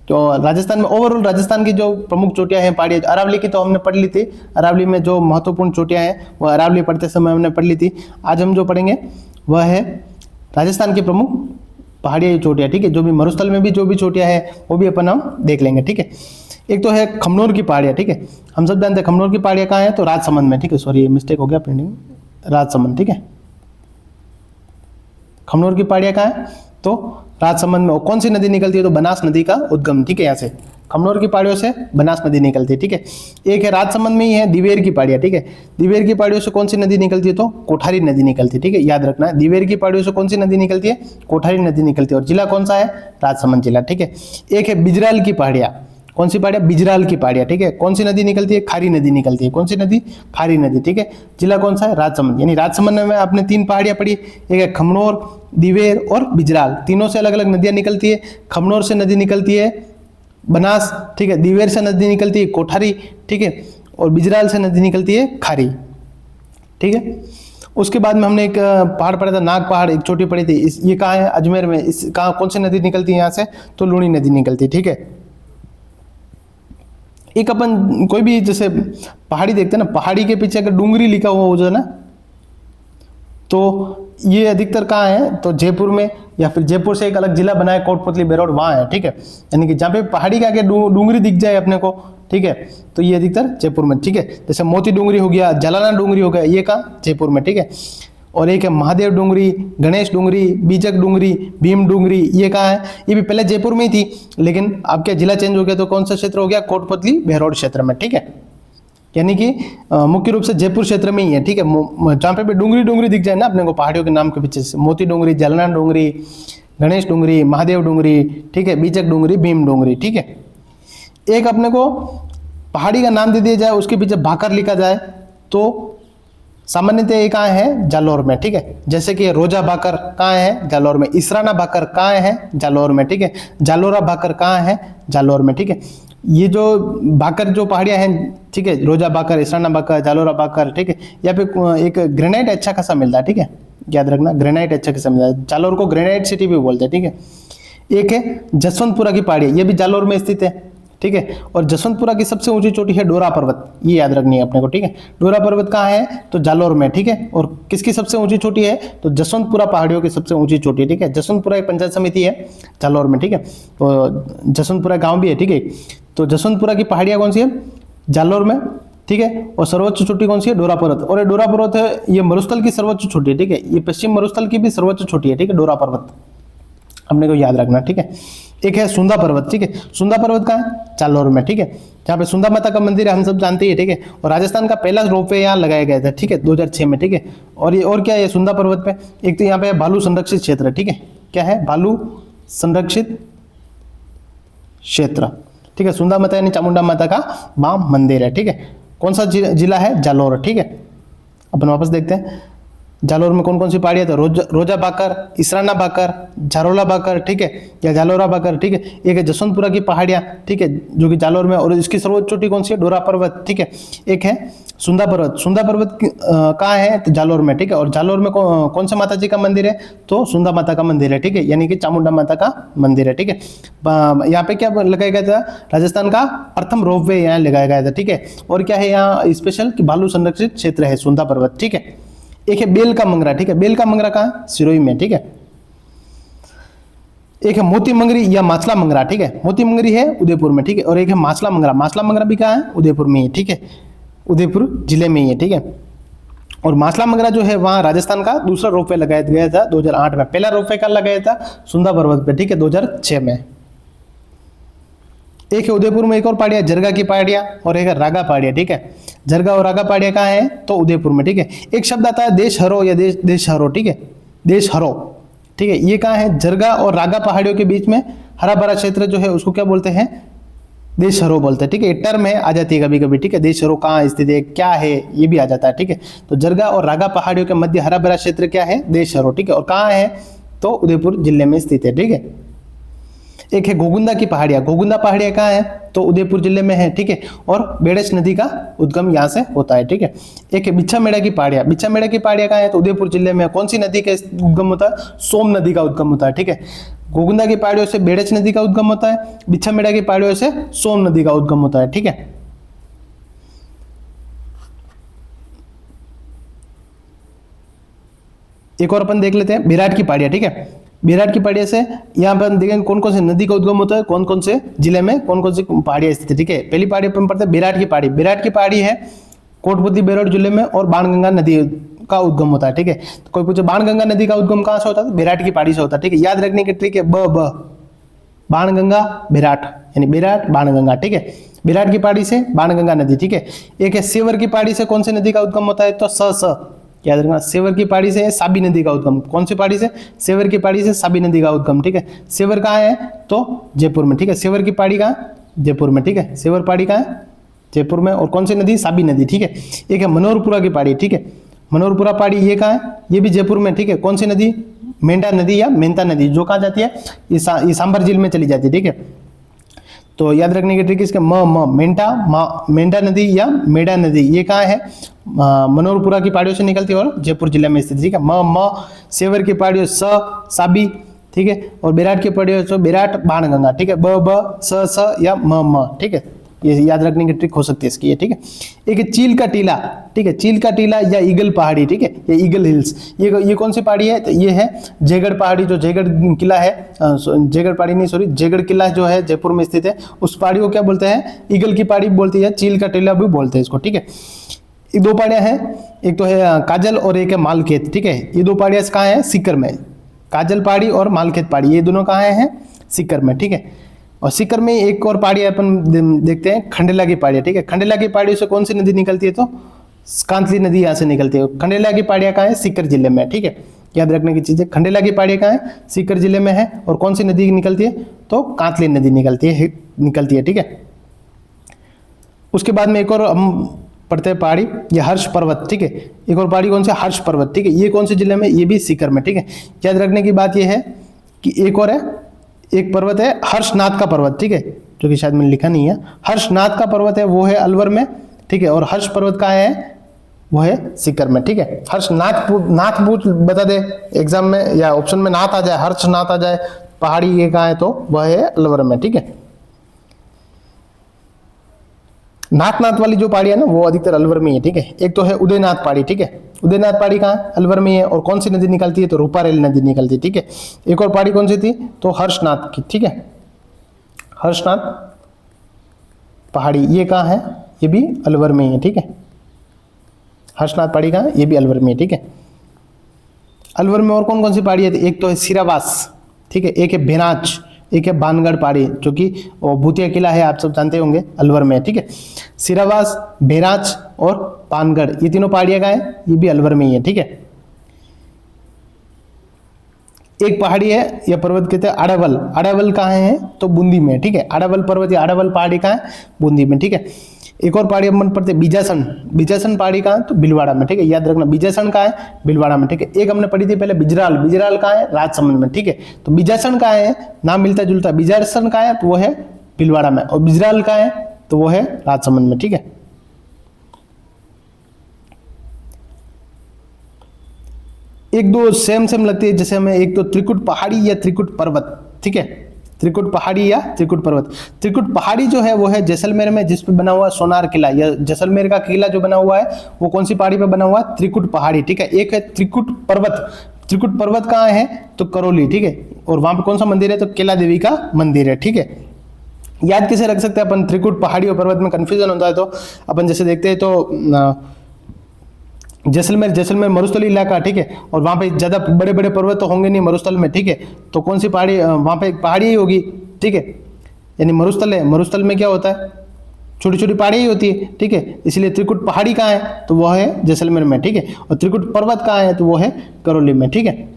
तो राजस्थान में ओवरऑल राजस्थान की जो प्रमुख चोटियां हैं पहाड़ियां, अरावली की तो हमने पढ़ ली थी। अरावली में जो महत्वपूर्ण चोटियां हैं वो अरावली पढ़ते समय हमने पढ़ ली थी। आज हम जो पढ़ेंगे वह है राजस्थान की प्रमुख पहाड़ियां चोटियां। ठीक है, जो भी मरुस्थल में भी जो भी चोटियां हैं वो भी अपन हम देख लेंगे। ठीक है, एक तो है खमनोर की पहाड़ियां। ठीक है, हम सब जानते हैं खमनोर की पहाड़ियां कहाँ है, तो राजसमंद में। ठीक है, सॉरी मिस्टेक हो गया प्रिंटिंग, राजसमंद। ठीक है, खमनोर की पहाड़ियां कहाँ है, तो राजसमंद में। कौन सी नदी निकलती है, तो बनास नदी का उद्गम। ठीक है, यहाँ से खमनोर की पहाड़ियों से बनास नदी निकलती है। ठीक है, एक है राजसमंद में ही है दिवेर की पहाड़ियां। ठीक है, दिवेर की पहाड़ियों से कौन सी नदी निकलती है, तो कोठारी नदी निकलती है। ठीक है, याद रखना है, दिवेर की पहाड़ियों से कौन सी नदी निकलती है, कोठारी नदी निकलती है। और जिला कौन सा है, राजसमंद जिला। ठीक है, एक है बिजराल की पहाड़ियां। कौन सी पहाड़ियां, बिजराल की पहाड़ियां। ठीक है, कौन सी नदी निकलती है, खारी नदी निकलती है। कौन सी नदी, खारी नदी। ठीक है, जिला कौन सा है, राजसमंद। यानी राजसमंद में आपने 3 पहाड़ियां पढ़ी, एक है खमनोर, दिवेर और बिजराल। तीनों से अलग अलग नदियां निकलती है। खमनोर से नदी निकलती है बनास। ठीक है, दिवेर से नदी निकलती है कोठारी। ठीक है, और बिजराल से नदी निकलती है खारी। ठीक है, उसके बाद में हमने एक पहाड़ पढ़ा था, नाग पहाड़, एक चोटी पड़ी थी। ये कहाँ है, अजमेर में। इस कहाँ कौन सी नदी निकलती है यहाँ से, तो लूणी नदी निकलती है। ठीक है, एक अपन कोई भी जैसे पहाड़ी देखते हैं ना, पहाड़ी के पीछे अगर डूंगरी लिखा हुआ हो जाए ना, तो ये अधिकतर कहाँ है, तो जयपुर में, या फिर जयपुर से एक अलग जिला बना है कोटपुतली बेरोड, वहाँ है। ठीक है, यानी कि जहाँ पे पहाड़ी के आगे डूंगरी दिख जाए अपने को, ठीक है, तो ये अधिकतर जयपुर में। ठीक है, जैसे मोती डूंगरी हो गया, जलाना डूंगरी हो गया, ये कहाँ, जयपुर में। ठीक है, और एक है महादेव डूंगरी, गणेश डूंगरी, बीजक डूंगरी, भीम डूंगरी, ये कहाँ है, ये भी पहले जयपुर में ही थी, लेकिन अब क्या जिला चेंज हो गया, तो कौन सा क्षेत्र हो गया, कोटपुतली बेरोड क्षेत्र में। ठीक है, यानी कि मुख्य रूप से जयपुर क्षेत्र में ही है। ठीक है, जहाँ पे भी डूंगरी दिख जाए ना अपने को पहाड़ियों के नाम के पीछे से, मोती डूंगरी, जलना डूंगरी, गणेश डूंगरी, महादेव डूंगरी, ठीक है, बीजक डूंगरी, भीम डूंगरी। ठीक है, एक अपने को पहाड़ी का नाम दे दिया जाए, उसके पीछे भाकर लिखा जाए, तो सामान्यतः ये कहाँ है, जालौर में। ठीक है, जैसे कि रोजा भाकर कहाँ है, जालौर में। इसराना भाकर कहाँ है, जालौर में। ठीक है, जालोरा भाकर कहाँ है, जालौर में। ठीक है, ये जो भाकर जो पहाड़ियां हैं, ठीक है, रोजा भाकर, इसराना भाकर, जालोरा भाकर। ठीक है, यहाँ पे एक ग्रेनाइट अच्छा खासा मिलता है। ठीक है, याद रखना, ग्रेनाइट अच्छा खासा मिलता है। जालौर को ग्रेनाइट सिटी भी बोलते हैं। ठीक है, एक है जसवंतपुरा की पहाड़ी, ये भी जालौर में स्थित है। ठीक है, और जसवंतपुरा की सबसे ऊंची चोटी है डोरा पर्वत, ये याद रखनी है अपने को। ठीक है, डोरा पर्वत कहाँ है, तो जालौर में। ठीक है, और किसकी सबसे ऊंची चोटी है, तो जसवंतपुरा पहाड़ियों की सबसे ऊंची चोटी है। ठीक है, जसवंतपुरा एक पंचायत समिति है जालौर में। ठीक है, तो जसवंतपुरा गांव भी है। ठीक है, तो जसवंतपुरा की पहाड़ियाँ कौन सी है, जालौर में। ठीक है, और सर्वोच्च चोटी कौन सी है, डोरा पर्वत। और ये डोरा पर्वत है, ये मरुस्थल की सर्वोच्च चोटी है। ठीक है, ये पश्चिम मरुस्थल की भी सर्वोच्च चोटी है। ठीक है, डोरा पर्वत अपने को याद रखना। ठीक है, एक है सुंदा पर्वत। ठीक है, सुंदा पर्वत कहाँ है, जालौर में। ठीक है, जहाँ पे सुंदा माता का मंदिर है, हम सब जानते हैं। ठीक है, और राजस्थान का पहला रोपवे यहाँ लगाया गया था। ठीक है, 2006 में। ठीक है, और ये और क्या है सुंदा पर्वत पे, एक तो यहाँ पे भालू संरक्षित क्षेत्र। ठीक है, क्या है, भालू संरक्षित क्षेत्र। ठीक है, सुंदा माता यानी चामुंडा माता का वहाँ मंदिर है। ठीक है, कौन सा जिला है, जालौर। ठीक है, अपन वापस देखते हैं जालौर में कौन कौन सी पहाड़ियाँ, तो रोजा भाकर, इसराना भाकर, झारोला भाकर। ठीक है, या जालोरा भाकर। ठीक है, एक है जसवंतपुरा की पहाड़ियाँ। ठीक है, जो कि जालौर में, और इसकी सर्वोच्च चोटी कौन सी है, डोरा पर्वत। ठीक है, एक है सुंदा पर्वत। सुंदा पर्वत कहाँ है, तो जालौर में। ठीक है, और जालौर में कौन सा माता जी का मंदिर है, तो सुंदा माता का मंदिर है। ठीक है, यानी कि चामुंडा माता का मंदिर है। ठीक है, यहाँ पे क्या लगाया गया था, राजस्थान का प्रथम रोपवे यहाँ लगाया गया था। ठीक है, और क्या है यहाँ स्पेशल, कि भालू संरक्षित क्षेत्र है सुंदा पर्वत। ठीक है, एक है बेल का मंगरा। ठीक है, बेल का मंगरा कहाँ, सिरोही में। ठीक है, एक है मोती मंगरी या माछला मंगरा। ठीक है, मोती मंगरी है उदयपुर में। ठीक है, और एक है माछला मंगरा। माछला मंगरा भी कहाँ है, उदयपुर में ही। ठीक है, उदयपुर जिले में ही है। ठीक है, और माछला मंगरा जो है वहाँ राजस्थान का दूसरा रोपवे लगाया गया था 2008 में। पहला रोपवे का लगाया था सुंदा पर्वत पे। ठीक है, 2006 में। एक है उदयपुर में एक और पहाड़ियाँ, जरगा की पहाड़ियाँ, और एक है रागा पहाड़ियाँ, ठीक है। जरगा और रागा पहाड़ियाँ कहाँ है? तो उदयपुर में, ठीक है। एक शब्द आता है देशहरो या देशहरो, ठीक है, देशहरो, ठीक है। ये कहाँ है? जरगा और रागा पहाड़ियों के बीच में हरा भरा क्षेत्र जो है उसको क्या बोलते हैं? देशहरो बोलते हैं, ठीक है। टर्म है, आ जाती है कभी कभी, ठीक है। देशहरो कहाँ स्थित है, क्या है, ये भी आ जाता है, ठीक है। तो जरगा और रागा पहाड़ियों के मध्य हरा भरा क्षेत्र क्या है? देशहरो, ठीक है। और कहाँ है? तो उदयपुर जिले में स्थित है, ठीक है। एक है घोगुंदा की पहाड़ियाँ, घोगुंदा पहाड़ियाँ कहाँ है? तो उदयपुर जिले में है, ठीक है। और बेड़च नदी का उद्गम यहाँ से होता है, ठीक है। एक है बिच्छा मेड़ा की पहाड़ियाँ, बिच्छा मेड़ा की पहाड़ियाँ कहाँ है? तो उदयपुर जिले में। कौन सी नदी का उद्गम होता है? सोम नदी का उद्गम होता है, ठीक है। घोगुंदा की पहाड़ियों से बेड़च नदी का उद्गम होता है, बिच्छा मेड़ा की पहाड़ियों से सोम नदी का उद्गम होता है, ठीक है। एक और अपन देख लेते हैं विराट की पहाड़ियाँ, ठीक है। विराट की पहाड़ियाँ से यहाँ पर देखेंगे कौन कौन से नदी का उद्गम होता है, कौन कौन से जिले में कौन कौन सी पहाड़ियाँ स्थित है, ठीक है। पहली पहाड़ी अपन पढ़ते हैं विराट की पहाड़ी। विराट की पहाड़ी है कोटपुतली बेरोड जिले में और बाणगंगा नदी का उद्गम होता है, ठीक है। तो कोई पूछे बाणगंगा नदी का उद्गम कहाँ से होता है? विराट की पहाड़ी से होता है, ठीक है। याद रखने की ट्रिक है बाणगंगा विराट, यानी विराट बाणगंगा, ठीक है। विराट की पहाड़ी से बाणगंगा नदी, ठीक है। एक है सेवर की पहाड़ी से कौन सी नदी का उद्गम होता है? तो स याद रखना, सेवर की पहाड़ी से साबी नदी का उद्गम। कौन सी पहाड़ी से? सेवर की पहाड़ी से साबी नदी का उद्गम, ठीक है। सेवर कहाँ है? तो जयपुर में, ठीक है। सेवर की पहाड़ी कहाँ? जयपुर में, ठीक है। सेवर पहाड़ी कहाँ है? जयपुर में। और कौन सी नदी? साबी नदी, ठीक है। एक है मनोहरपुरा की पहाड़ी, ठीक है। मनोहरपुरा पहाड़ी ये कहाँ है? ये भी जयपुर में, ठीक है। कौन सी नदी? मेंढा नदी या मेंता नदी, जो कहाँ जाती है? ये सांभर झील में चली जाती है, ठीक है। तो याद रखने की ट्रिक इसके मेंढा नदी या मेढा नदी, ये कहाँ है? मनोहरपुरा की पहाड़ियों से निकलती है और जयपुर जिले में स्थित, ठीक है। सेवर की पहाड़ियों साबी, ठीक है। और विराट की पहाड़ियों से विराट बाणगंगा, ठीक है। स या म, ठीक है। ये याद रखने की ट्रिक हो सकती है इसकी, ये, ठीक है। एक है चील का टीला, ठीक है। चील का टीला या ईगल पहाड़ी, ठीक है, या ईगल हिल्स, ये कौन सी पहाड़ी है? तो ये है जयगढ़ पहाड़ी, जो जयगढ़ किला है, जयगढ़ पहाड़ी नहीं, सॉरी, जयगढ़ किला जो है जयपुर में स्थित है, उस पहाड़ी को क्या बोलते हैं? ईगल की पहाड़ी बोलती है, चील का टीला भी बोलते हैं इसको, ठीक है। ये दो पहाड़ियाँ हैं, एक तो है काजल और एक है मालखेत, ठीक है। ये दो पहाड़ियाँ कहाँ है? सीकर में। काजल पहाड़ी और मालखेत पहाड़ी, ये दोनों कहाँ हैं? सीकर में, ठीक है। और सीकर में एक और पहाड़ी अपन देखते हैं, खंडेला की पहाड़ी, ठीक है। खंडेला की पहाड़ी से कौन सी नदी निकलती है? तो कांतली नदी यहाँ से निकलती है। खंडेला की पहाड़ियाँ कहाँ है? सीकर जिले में, ठीक है। याद रखने की चीज़ है, खंडेला की पहाड़ियाँ कहाँ है? सीकर जिले में है। और कौन सी नदी निकलती है? तो कांतली नदी निकलती है, ठीक है। उसके बाद में एक और हम पढ़ते हैं पहाड़ी, ये हर्ष पर्वत, ठीक है। एक और पहाड़ी कौन सी? हर्ष पर्वत, ठीक है। ये कौन से जिले में? ये भी सीकर में, ठीक है। याद रखने की बात ये है कि एक और है, एक पर्वत है हर्षनाथ का पर्वत, ठीक है, जो कि शायद मैंने लिखा नहीं है। हर्षनाथ का पर्वत है, वो है अलवर में, ठीक है। और हर्ष पर्वत कहाँ है? वो है सीकर में, ठीक है। नाथ पूछ बता दे एग्जाम में या ऑप्शन में, नाथ आ जाए, हर्षनाथ आ जाए, पहाड़ी ये कहाँ है? तो वह है अलवर में, ठीक है। नाथ वाली जो पहाड़ी है ना, वो अधिकतर अलवर में है, ठीक है। एक तो है उदयनाथ पहाड़ी, ठीक है। उदयनाथ पहाड़ी कहाँ है? अलवर में है। और कौन सी नदी निकलती है? तो रूपारेल नदी निकलती है, ठीक है। एक और पहाड़ी कौन सी थी? तो हर्षनाथ की, ठीक है। हर्षनाथ पहाड़ी ये कहाँ है? ये भी अलवर में ही है, ठीक है। हर्षनाथ पहाड़ी कहाँ है? ये भी अलवर में है, ठीक है। अलवर में और कौन कौन सी पहाड़ी है? एक तो है सिरावास, ठीक है। एक है बेनाच, एक है बानगढ़ पहाड़ी, जो कि भूतिया किला है, आप सब जानते होंगे, अलवर में, ठीक है। सिरावास, बेराच और पानगढ़, ये तीनों पहाड़ियां कहाँ है? ये भी अलवर में ही है, ठीक है। एक पहाड़ी है या पर्वत कहते हैं अड़ावल। अड़ावल कहाँ है? तो बूंदी में, ठीक है। अड़ावल पर्वत या अड़ावल पहाड़ी कहाँ है? बूंदी में, ठीक है। एक और पहाड़ी अपन पढ़ते हैं बीजासन। बीजासन पहाड़ी कहाँ है? तो भीलवाड़ा में, ठीक है। याद रखना, बीजासन कहाँ है? भीलवाड़ा में, ठीक है। एक हमने पढ़ी थी पहले बिजराल। बिजराल कहाँ है? राजसमंद में, ठीक है। तो बीजासन कहाँ है? नाम मिलता जुलता। बीजासन कहाँ है? तो वो है भीलवाड़ा में। और बिजराल कहाँ है? तो वो है राजसमंद में, ठीक है। एक दो सेम लगती है, जैसे हमें एक तो त्रिकुट पहाड़ी या त्रिकुट पर्वत, ठीक है। त्रिकुट पहाड़ी या त्रिकुट पर्वत। त्रिकुट पहाड़ी जो है वो है जैसलमेर में, जिस पे बना हुआ सोनार किला, या जैसलमेर का किला जो बना हुआ है वो कौन सी पहाड़ी पे बना हुआ है? त्रिकुट पहाड़ी, ठीक है। एक है त्रिकुट पर्वत। त्रिकुट पर्वत कहाँ है? तो करौली, ठीक है। और वहां पे कौन सा मंदिर है? तो केला देवी का मंदिर है, ठीक है। याद कैसे रख सकते हैं अपन? त्रिकुट पहाड़ी और पर्वत में कंफ्यूजन होता है तो अपन जैसे देखते हैं तो जैसलमेर मरुस्थली इलाका, ठीक है। और वहाँ पे ज़्यादा बड़े बड़े पर्वत तो होंगे नहीं मरुस्थल में, ठीक है। तो कौन सी पहाड़ी? वहाँ पे एक पहाड़ी ही होगी, ठीक है। यानी मरुस्थल है, मरुस्थल में क्या होता है, छोटी छोटी पहाड़ी ही होती है, ठीक है। इसलिए त्रिकुट पहाड़ी कहाँ है, तो वह है जैसलमेर में, ठीक है। और त्रिकुट पर्वत कहाँ है, तो वो है करौली में, ठीक है।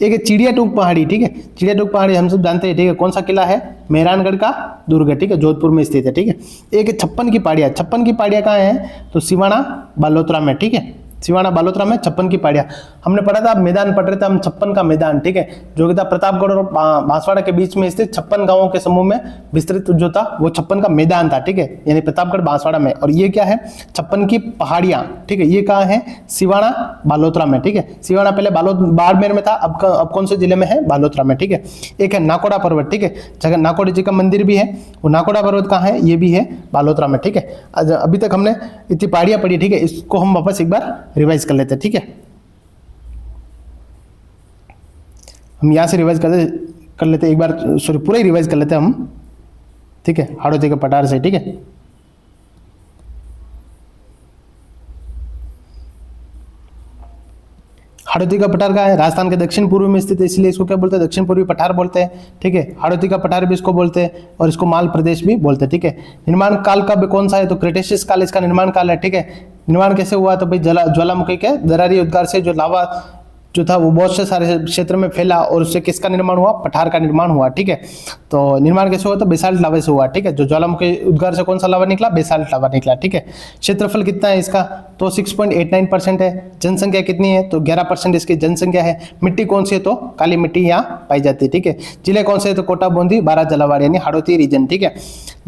एक है चिड़िया टूक पहाड़ी, ठीक है। चिड़िया टूक पहाड़ी हम सब जानते हैं, ठीक है। कौन सा किला है, मेहरानगढ़ का दुर्ग है, ठीक है, जोधपुर में स्थित है, ठीक है। एक है छप्पन की पहाड़ियाँ, छप्पन की पहाड़ियाँ कहाँ है, तो सिवाना बालोतरा में, ठीक है। सिवाना बालोतरा में छप्पन की पहाड़ियाँ। हमने पढ़ा था, मैदान पढ़ रहे थे हम, छप्पन का मैदान, ठीक है, जो कि था प्रतापगढ़ और बांसवाड़ा के बीच में स्थित 56 गांवों के समूह में विस्तृत जो था वो 56 का मैदान था, ठीक है, यानी प्रतापगढ़ बांसवाड़ा में। और ये क्या है, छप्पन की पहाड़ियाँ, ठीक है। ये कहाँ है, सिवाना बालोतरा में, ठीक है। सिवाना पहले बाड़मेर में था, अब कौन से जिले में है, बालोतरा में, ठीक है। एक है नाकोड़ा पर्वत, ठीक है, जगह नाकोड़ा जी का मंदिर भी है, वो नाकोड़ा पर्वत कहाँ है, ये भी है बालोतरा में, ठीक है। अभी तक हमने इतनी पहाड़ियाँ पढ़ी, ठीक है, इसको हम वापस एक बार रिवाइज कर लेते हैं, ठीक है। हम यहां से रिवाइज कर लेते हैं एक बार, सॉरी पूरा ही रिवाइज कर लेते हैं हम, ठीक है, हाड़ौती के पठार से, ठीक है। हाड़ौती का पठार का है, राजस्थान के दक्षिण पूर्व में स्थित है, इसलिए इसको क्या बोलते हैं, दक्षिण पूर्वी पठार बोलते हैं, ठीक है। हाड़ौती का पठार भी इसको बोलते हैं और इसको माल प्रदेश भी बोलते हैं, ठीक है। निर्माण काल का कौन सा है, तो क्रेटेशियस काल इसका निर्माण काल है, ठीक है। निर्माण कैसे हुआ, तो भाई ज्वालामुखी के दरारी उद्गार से जो लावा जो था वो बहुत से सारे क्षेत्र में फैला और उससे किसका निर्माण हुआ, पठार का निर्माण हुआ, ठीक है। तो निर्माण कैसे हुआ, तो बेसाल्ट लावा से हुआ, ठीक है। जो ज्वालामुखी उद्गार से कौन सा लावा निकला, बेसाल्ट लावा निकला, ठीक है। क्षेत्रफल कितना है इसका, तो 6.89% है। जनसंख्या कितनी है, तो 11% इसकी जनसंख्या है। मिट्टी कौन सी है, तो काली मिट्टी यहाँ पाई जाती है, ठीक है। जिले कौन से है, तो कोटा, बूंदी, बारा, झालावाड़ यानी हाड़ौती रीजन, ठीक है।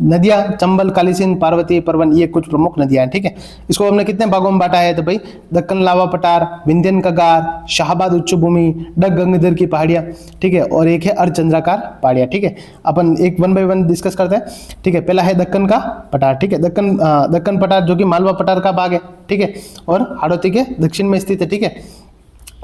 नदियां चंबल, कालीसिंध, पार्वती, परवन, ये कुछ प्रमुख नदियां हैं, ठीक है। इसको हमने कितने भागों में बांटा है, तो भाई दक्कन लावा पठार, विंध्यन का गार, शाहबाद उच्च भूमि, डग गंगधर की पहाड़ियां, ठीक है, और एक है अर्धचंद्राकार पहाड़ियां, ठीक है। अपन एक 1 बाय 1 डिस्कस करते हैं, ठीक है। पहला है दक्कन का पठार, ठीक है। दक्कन पठार जो कि मालवा पठार का भाग है, ठीक है, और हाड़ौती के दक्षिण में स्थित है, ठीक है।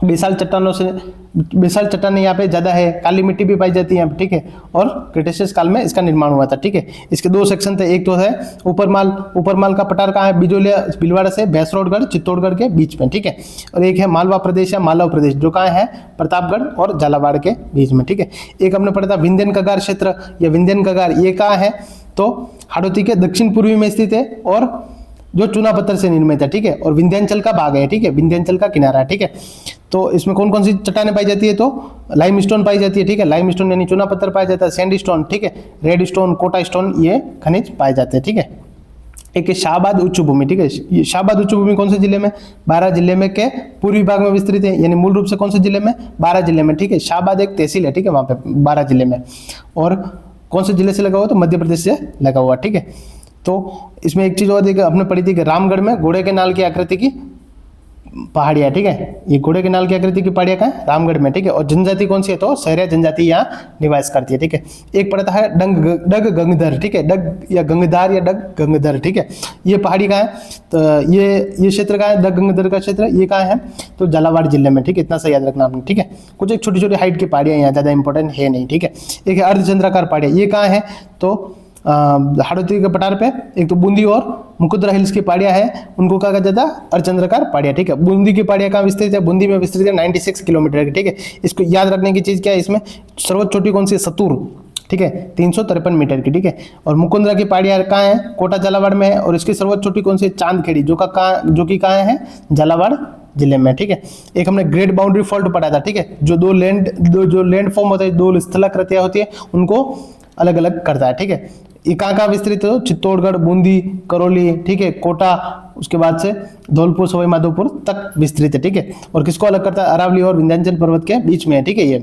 बेसाल चट्टानें यहाँ पे ज्यादा है, काली मिट्टी भी पाई जाती है यहाँ पे, ठीक है। और क्रिटेशियस काल में इसका निर्माण हुआ था, ठीक है। इसके 2 सेक्शन थे, एक तो है ऊपरमाल का पठार कहाँ है, बिजोलिया भीलवाड़ा से भैंसरोडगढ़ चित्तौड़गढ़ के बीच में, ठीक है। और एक है मालवा प्रदेश या मालव प्रदेश जो कहाँ है, प्रतापगढ़ और झालावाड़ के बीच में, ठीक है। एक हमने पढ़ा था विंध्यन कगार क्षेत्र या विंध्यन कगार, ये कहाँ है, तो हाड़ौती के दक्षिण पूर्वी में स्थित है और जो चूना पत्थर से निर्मित है, ठीक है। और विंध्याचल का भाग है, ठीक है, विंध्याचल का किनारा है, ठीक है। तो इसमें कौन कौन सी चट्टानें पाई जाती है, तो लाइमस्टोन पाई जाती है, ठीक है। लाइमस्टोन यानी चूना पत्थर पाया जाता है, सैंडस्टोन, ठीक है, रेड स्टोन, कोटा स्टोन, ये खनिज पाए जाते हैं, ठीक है। एक है शाहबाद उच्च भूमि, ठीक है। ये शाहबाद उच्च भूमि कौन से जिले में, 12 जिले में के पूर्वी भाग में विस्तृत है, यानी मूल रूप से कौन से जिले में, 12 जिले में, ठीक है। शाहबाद एक तहसील है, ठीक है, वहां पे 12 जिले में। और कौन से जिले से लगा हुआ, तो मध्य प्रदेश से लगा हुआ, ठीक है। तो इसमें एक चीज और आपने पढ़ी थी कि रामगढ़ में घोड़े के नाल की आकृति की पहाड़ियां, ठीक है। ये घोड़े के नाल की आकृति की पहाड़ियां कहाँ है, रामगढ़ में, ठीक है। और जनजाति कौन सी है, तो सहरिया जनजाति यहाँ निवास करती है, ठीक है। एक पड़ता है डग गंगधर, ठीक है, डग या गंगधार या डग गंगधर, ठीक है। ये पहाड़ी कहाँ है, तो ये क्षेत्र कहाँ है, डग गंगधर का क्षेत्र, ये कहाँ है, तो झालावाड़ जिले में, ठीक है। इतना सा याद रखना आपने, ठीक है। कुछ एक छोटी छोटी हाइट की पहाड़ियां यहाँ ज्यादा इंपॉर्टेंट है नहीं, ठीक है। एक है अर्धचंद्राकार पहाड़ियां, ये कहाँ है, तो हाड़ौती के पठार पे एक तो बूंदी और मुकुंदरा हिल्स की पहाड़ियां हैं, उनको कहा जाता है अर्धचंद्राकार पहाड़ियां, ठीक है। बूंदी की पहाड़ियां कहाँ विस्तृत है, बूंदी में विस्तृत है 96 किलोमीटर की, ठीक है। इसको याद रखने की चीज क्या है, इसमें सर्वोच्च चोटी कौन सी है, सतूर, ठीक है, 353 मीटर की, ठीक है। और मुकुंदरा की पहाड़ियां कहाँ है, कोटा झालावाड़ में है। और इसकी सर्वोच्च चोटी कौन सी है, चांदखेड़ी, जो कि कहाँ है, झालावाड़ जिले में, ठीक है। एक हमने ग्रेट बाउंड्री फॉल्ट पढ़ा था, ठीक है, जो जो लैंड फॉर्म होता है, 2 स्थलाकृतियां होती है, उनको अलग अलग करता है, ठीक है। ये कहाँ विस्तृत है, चित्तौड़गढ़, बूंदी, करौली, ठीक है, कोटा, उसके बाद से धौलपुर, सवाई माधोपुर तक विस्तृत है, ठीक है। और किसको अलग करता है, अरावली और विंध्याचल पर्वत के बीच में है, ठीक है। ये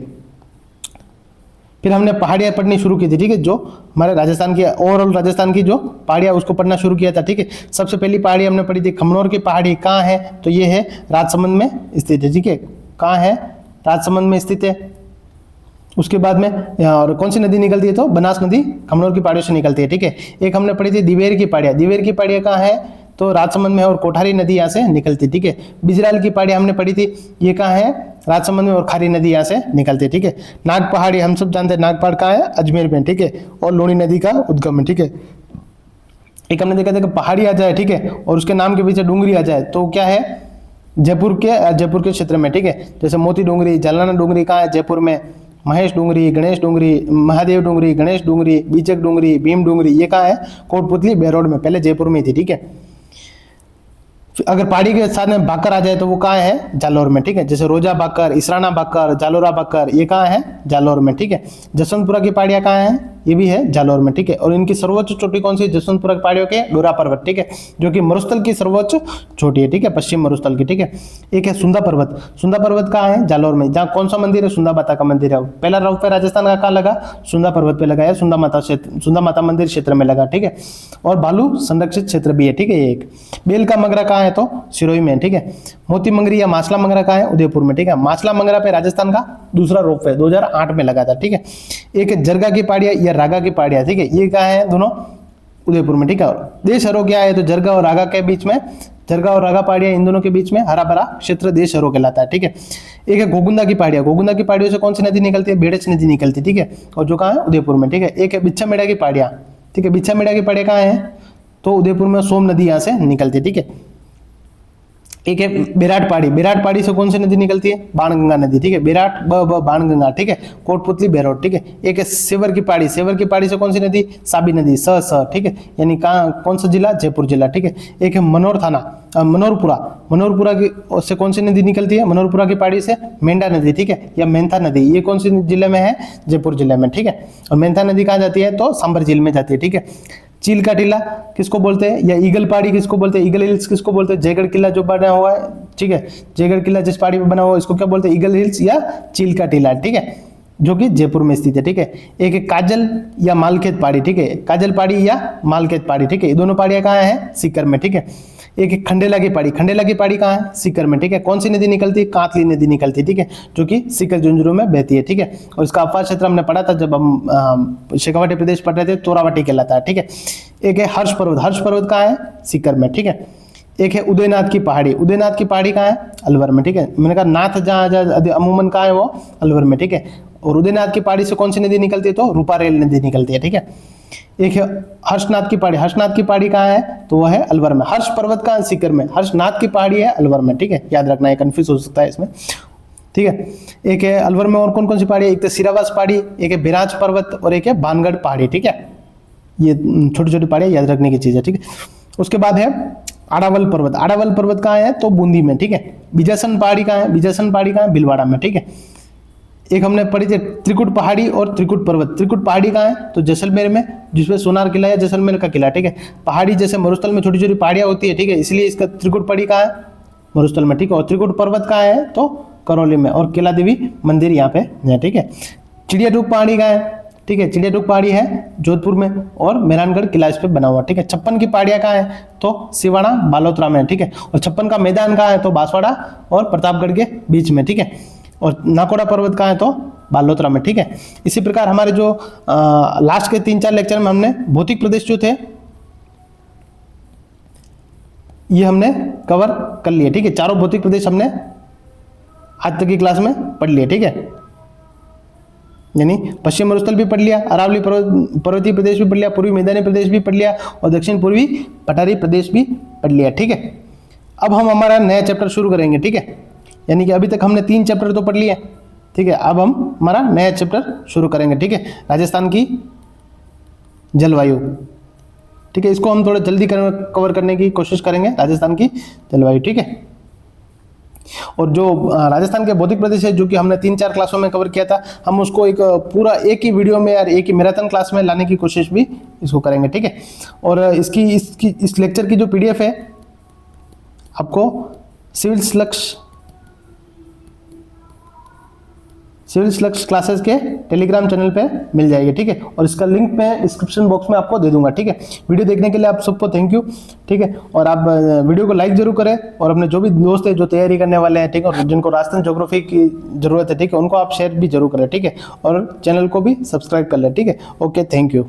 फिर हमने पहाड़ियां पढ़नी शुरू की थी, ठीक है, जो हमारे राजस्थान की ओवरऑल राजस्थान की जो पहाड़ियां उसको पढ़ना शुरू किया था, ठीक है। सबसे पहली पहाड़ी हमने पढ़ी थी खमनोर की पहाड़ी, कहाँ है, तो ये है राजसमंद में स्थित है, ठीक है। कहाँ है, राजसमंद में स्थित है। उसके बाद में और कौन सी नदी निकलती है, तो बनास नदी खमनोर की पहाड़ियों से निकलती है, ठीक है। एक हमने पढ़ी थी दिवेर की पहाड़ियां, दिवेर की पहाड़ियां कहाँ है, तो राजसमंद में, और कोठारी नदी यहाँ से निकलती है, ठीक है। बिजराल की पहाड़ियां हमने पढ़ी थी, ये कहाँ है, राजसमंद में, और खारी नदी यहाँ से निकलती है, ठीक है। नाग पहाड़ी हम सब जानते हैं, नाग पहाड़ कहाँ है, अजमेर में, ठीक है, और लूणी नदी का उद्गम है, ठीक है। एक हमने देखा था कि पहाड़ी आ जाए, ठीक है, और उसके नाम के पीछे डूंगरी आ जाए, तो क्या है, जयपुर के क्षेत्र में, ठीक है। जैसे मोती डूंगरी, जलाना डूंगरी कहाँ है, जयपुर में, महेश डूंगरी, गणेश डूंगरी, महादेव डूंगरी, गणेश डूंगरी, बीचक डूंगरी, भीम डूंगरी, ये कहाँ है? कोटपुतली बेरोड में, पहले जयपुर में थी, ठीक है। अगर पहाड़ी के साथ में बाकर आ जाए तो वो कहाँ है? जालौर में, ठीक है। जैसे रोजा बाकर, इसराना बाकर, जालोरा बाकर, ये कहाँ है? जालौर में, ठीक है। जसवंतपुरा की पहाड़ियाँ कहाँ है? ये भी है जालौर में, ठीक है। और इनकी सर्वोच्च चोटी कौन सी? जसवंतपुरा की पहाड़ियों के डोरा पर्वत, ठीक है, जो कि मरुस्थल की सर्वोच्च चोटी है, ठीक है, पश्चिम मरुस्थल की, ठीक है। एक है सुंदा पर्वत। सुंदा पर्वत कहाँ है? जालौर में। जहाँ कौन सा मंदिर है? सुंदा माता का मंदिर है। पहला रोप वे राजस्थान का कहाँ लगा? सुंदा पर्वत पे लगा है, सुंदा माता मंदिर क्षेत्र में लगा, ठीक है। और भालू संरक्षित क्षेत्र भी है, ठीक है। ये एक बेल का मंगरा कहाँ है? तो सिरोही में, ठीक है। मोती मंगरी या मासला मंगरा कहाँ है? उदयपुर में, ठीक है। मासला मंगरा पे राजस्थान का दूसरा रोप वे 2008 में लगा था, ठीक है। एक है जरगा की पहाड़ियाँ या रागा की पहाड़ियाँ, ठीक है, ये कहाँ है? दोनों उदयपुर में, ठीक है। देश हरो क्या है? तो जरगा और रागा के बीच में, जरगा और रागा पहाड़ियाँ, इन दोनों के बीच में हरा भरा क्षेत्र देश हरो कहलाता है, ठीक है। एक है गोगुंदा की पहाड़ियाँ। गोगुंदा की पहाड़ियों से कौन सी नदी निकलती है? बेड़च नदी निकलती है, ठीक है। और जो कहाँ है? उदयपुर में, ठीक है। एक है बिच्छा मेड़ा की पहाड़ियाँ, ठीक है। बिच्छा मेड़ा की पहाड़ियाँ कहाँ है? तो उदयपुर में सोम नदी यहाँ से निकलती है, ठीक है। एक है बेराट पहाड़ी। बेराट पहाड़ी से कौन सी नदी निकलती है? बाणगंगा नदी, ठीक है। बेराट बाणगंगा, ठीक है। कोटपुतली बेरोड, ठीक है। एक है सेवर की पहाड़ी। सेवर की पहाड़ी से कौन सी नदी? साबी नदी, स, ठीक है। यानी कहाँ, कौन सा जिला? जयपुर जिला, ठीक है। एक है मनोर थाना, मनोरपुरा। मनोरपुरा की से कौन सी नदी निकलती है? मनोरपुरा की पहाड़ी से मेंढा नदी, ठीक है, या मेंथा नदी। ये कौन सी जिले में है? जयपुर जिले में, ठीक है। और मेंथा नदी कहाँ जाती है? तो सांबर झील में जाती है, ठीक है। चील का टीला किसको बोलते हैं? या ईगल पहाड़ी किसको बोलते हैं? ईगल हिल्स किसको बोलते हैं? जयगढ़ किला जो बना हुआ है, ठीक है, जयगढ़ किला जिस पहाड़ी पे बना हुआ है इसको क्या बोलते हैं? ईगल हिल्स या चील का टीला, ठीक है, जो कि जयपुर में स्थित है, ठीक है। एक है काजल या मालखेत पहाड़ी, ठीक है। काजल पहाड़ी या मालखेत पहाड़ी, ठीक है। ये दोनों पहाड़ियाँ कहाँ है? सीकर में, ठीक है। एक है खंडेला की पहाड़ी। खंडेला की पहाड़ी कहाँ है? सीकर में, ठीक है। कौन सी नदी निकलती है? कांतली नदी निकलती है, ठीक है, जो कि सीकर झुंझुनू में बहती है, ठीक है। और इसका अपवाद क्षेत्र हमने पढ़ा था जब हम शेखावाटी प्रदेश पढ़ रहे थे, तोरावाटी कहलाता है, ठीक है। एक है हर्ष पर्वत। हर्ष पर्वत कहाँ है? सीकर में, ठीक है। एक है उदयनाथ की पहाड़ी। उदयनाथ की पहाड़ी कहाँ है? अलवर में, ठीक है। मैंने कहा नाथ जहाँ अमूमन कहाँ है? वो अलवर में, ठीक है। और उदयनाथ की पहाड़ी से कौन सी नदी निकलती है? तो रूपारेल नदी निकलती है, ठीक है। एक है हर्षनाथ की पहाड़ी। हर्षनाथ की पहाड़ी कहाँ है? तो वह है अलवर में। हर्ष पर्वत कहाँ है? सीकर में। हर्षनाथ की पहाड़ी है अलवर में, ठीक है, याद रखना है, कंफ्यूज हो सकता है इसमें, ठीक है। एक है अलवर में और कौन कौन सी पहाड़ी है? एक तो सिरावास पहाड़ी, एक है बिराज पर्वत और एक है बानगढ़ पहाड़ी, ठीक है। ये छोटी छोटी पहाड़ियाँ याद रखने की चीज़ है, ठीक है। उसके बाद है आड़ावल पर्वत। आड़ावल पर्वत कहाँ है? तो बूंदी में, ठीक है। बीजासन पहाड़ी कहाँ है? बीजासन पहाड़ी कहाँ है? भीलवाड़ा में, ठीक है। एक हमने पढ़ी थी त्रिकुट पहाड़ी और त्रिकुट पर्वत। त्रिकुट पहाड़ी कहाँ है? तो जैसलमेर में, जिसमें सोनार किला है, जैसलमेर का किला, ठीक है। पहाड़ी जैसे मरुस्थल में छोटी छोटी पहाड़ियाँ होती है, ठीक है, इसलिए इसका त्रिकुट पहाड़ी कहाँ है? मरुस्थल में, ठीक है। और त्रिकुट पर्वत कहाँ है? तो करौली में। और केला देवी मंदिर यहाँ पे है, ठीक है। चिड़ियाडूब पहाड़ी कहाँ है? ठीक है, चिड़ियाडूब पहाड़ी है जोधपुर में और मेहरानगढ़ किला इस पे बना हुआ, ठीक है। छप्पन की पहाड़ियाँ कहाँ है? तो सिवाड़ा बालोतरा में, ठीक है। और छप्पन का मैदान कहाँ है? तो बांसवाड़ा और प्रतापगढ़ के बीच में, ठीक है। और नाकोड़ा पर्वत कहाँ है? तो बालोतरा में, ठीक है। इसी प्रकार हमारे जो लास्ट के 3-4 लेक्चर में हमने भौतिक प्रदेश जो थे ये हमने कवर कर लिए, ठीक है। चारों भौतिक प्रदेश हमने आज तक की क्लास में पढ़ लिए, ठीक है। यानी पश्चिम मरुस्थल भी पढ़ लिया, अरावली पर्वतीय प्रदेश भी पढ़ लिया, पूर्वी मैदानी प्रदेश भी पढ़ लिया और दक्षिण पूर्वी पठारी प्रदेश भी पढ़ लिया, ठीक है। अब हम हमारा नया चैप्टर शुरू करेंगे, ठीक है। यानी कि अभी तक हमने 3 चैप्टर तो पढ़ लिए, ठीक है। अब हम हमारा नया चैप्टर शुरू करेंगे, ठीक है, राजस्थान की जलवायु, ठीक है। इसको हम थोड़ा जल्दी कवर करने की कोशिश करेंगे, राजस्थान की जलवायु, ठीक है। और जो राजस्थान के भौतिक प्रदेश है जो कि हमने 3-4 क्लासों में कवर किया था, हम उसको एक पूरा एक ही वीडियो में यार एक ही मैराथन क्लास में लाने की कोशिश भी इसको करेंगे, ठीक है। और इस लेक्चर की जो PDF है आपको सिविल स्लक्स क्लासेस के टेलीग्राम चैनल पे मिल जाएगी, ठीक है। और इसका लिंक मैं डिस्क्रिप्शन बॉक्स में आपको दे दूंगा, ठीक है। वीडियो देखने के लिए आप सबको थैंक यू, ठीक है। और आप वीडियो को लाइक जरूर करें और अपने जो भी दोस्त है जो तैयारी करने वाले हैं, ठीक है, और जिनको राजस्थान ज्योग्राफी की जरूरत है, ठीक है, उनको आप शेयर भी जरूर करें, ठीक है। और चैनल को भी सब्सक्राइब कर लें, ठीक है। Okay, thank you.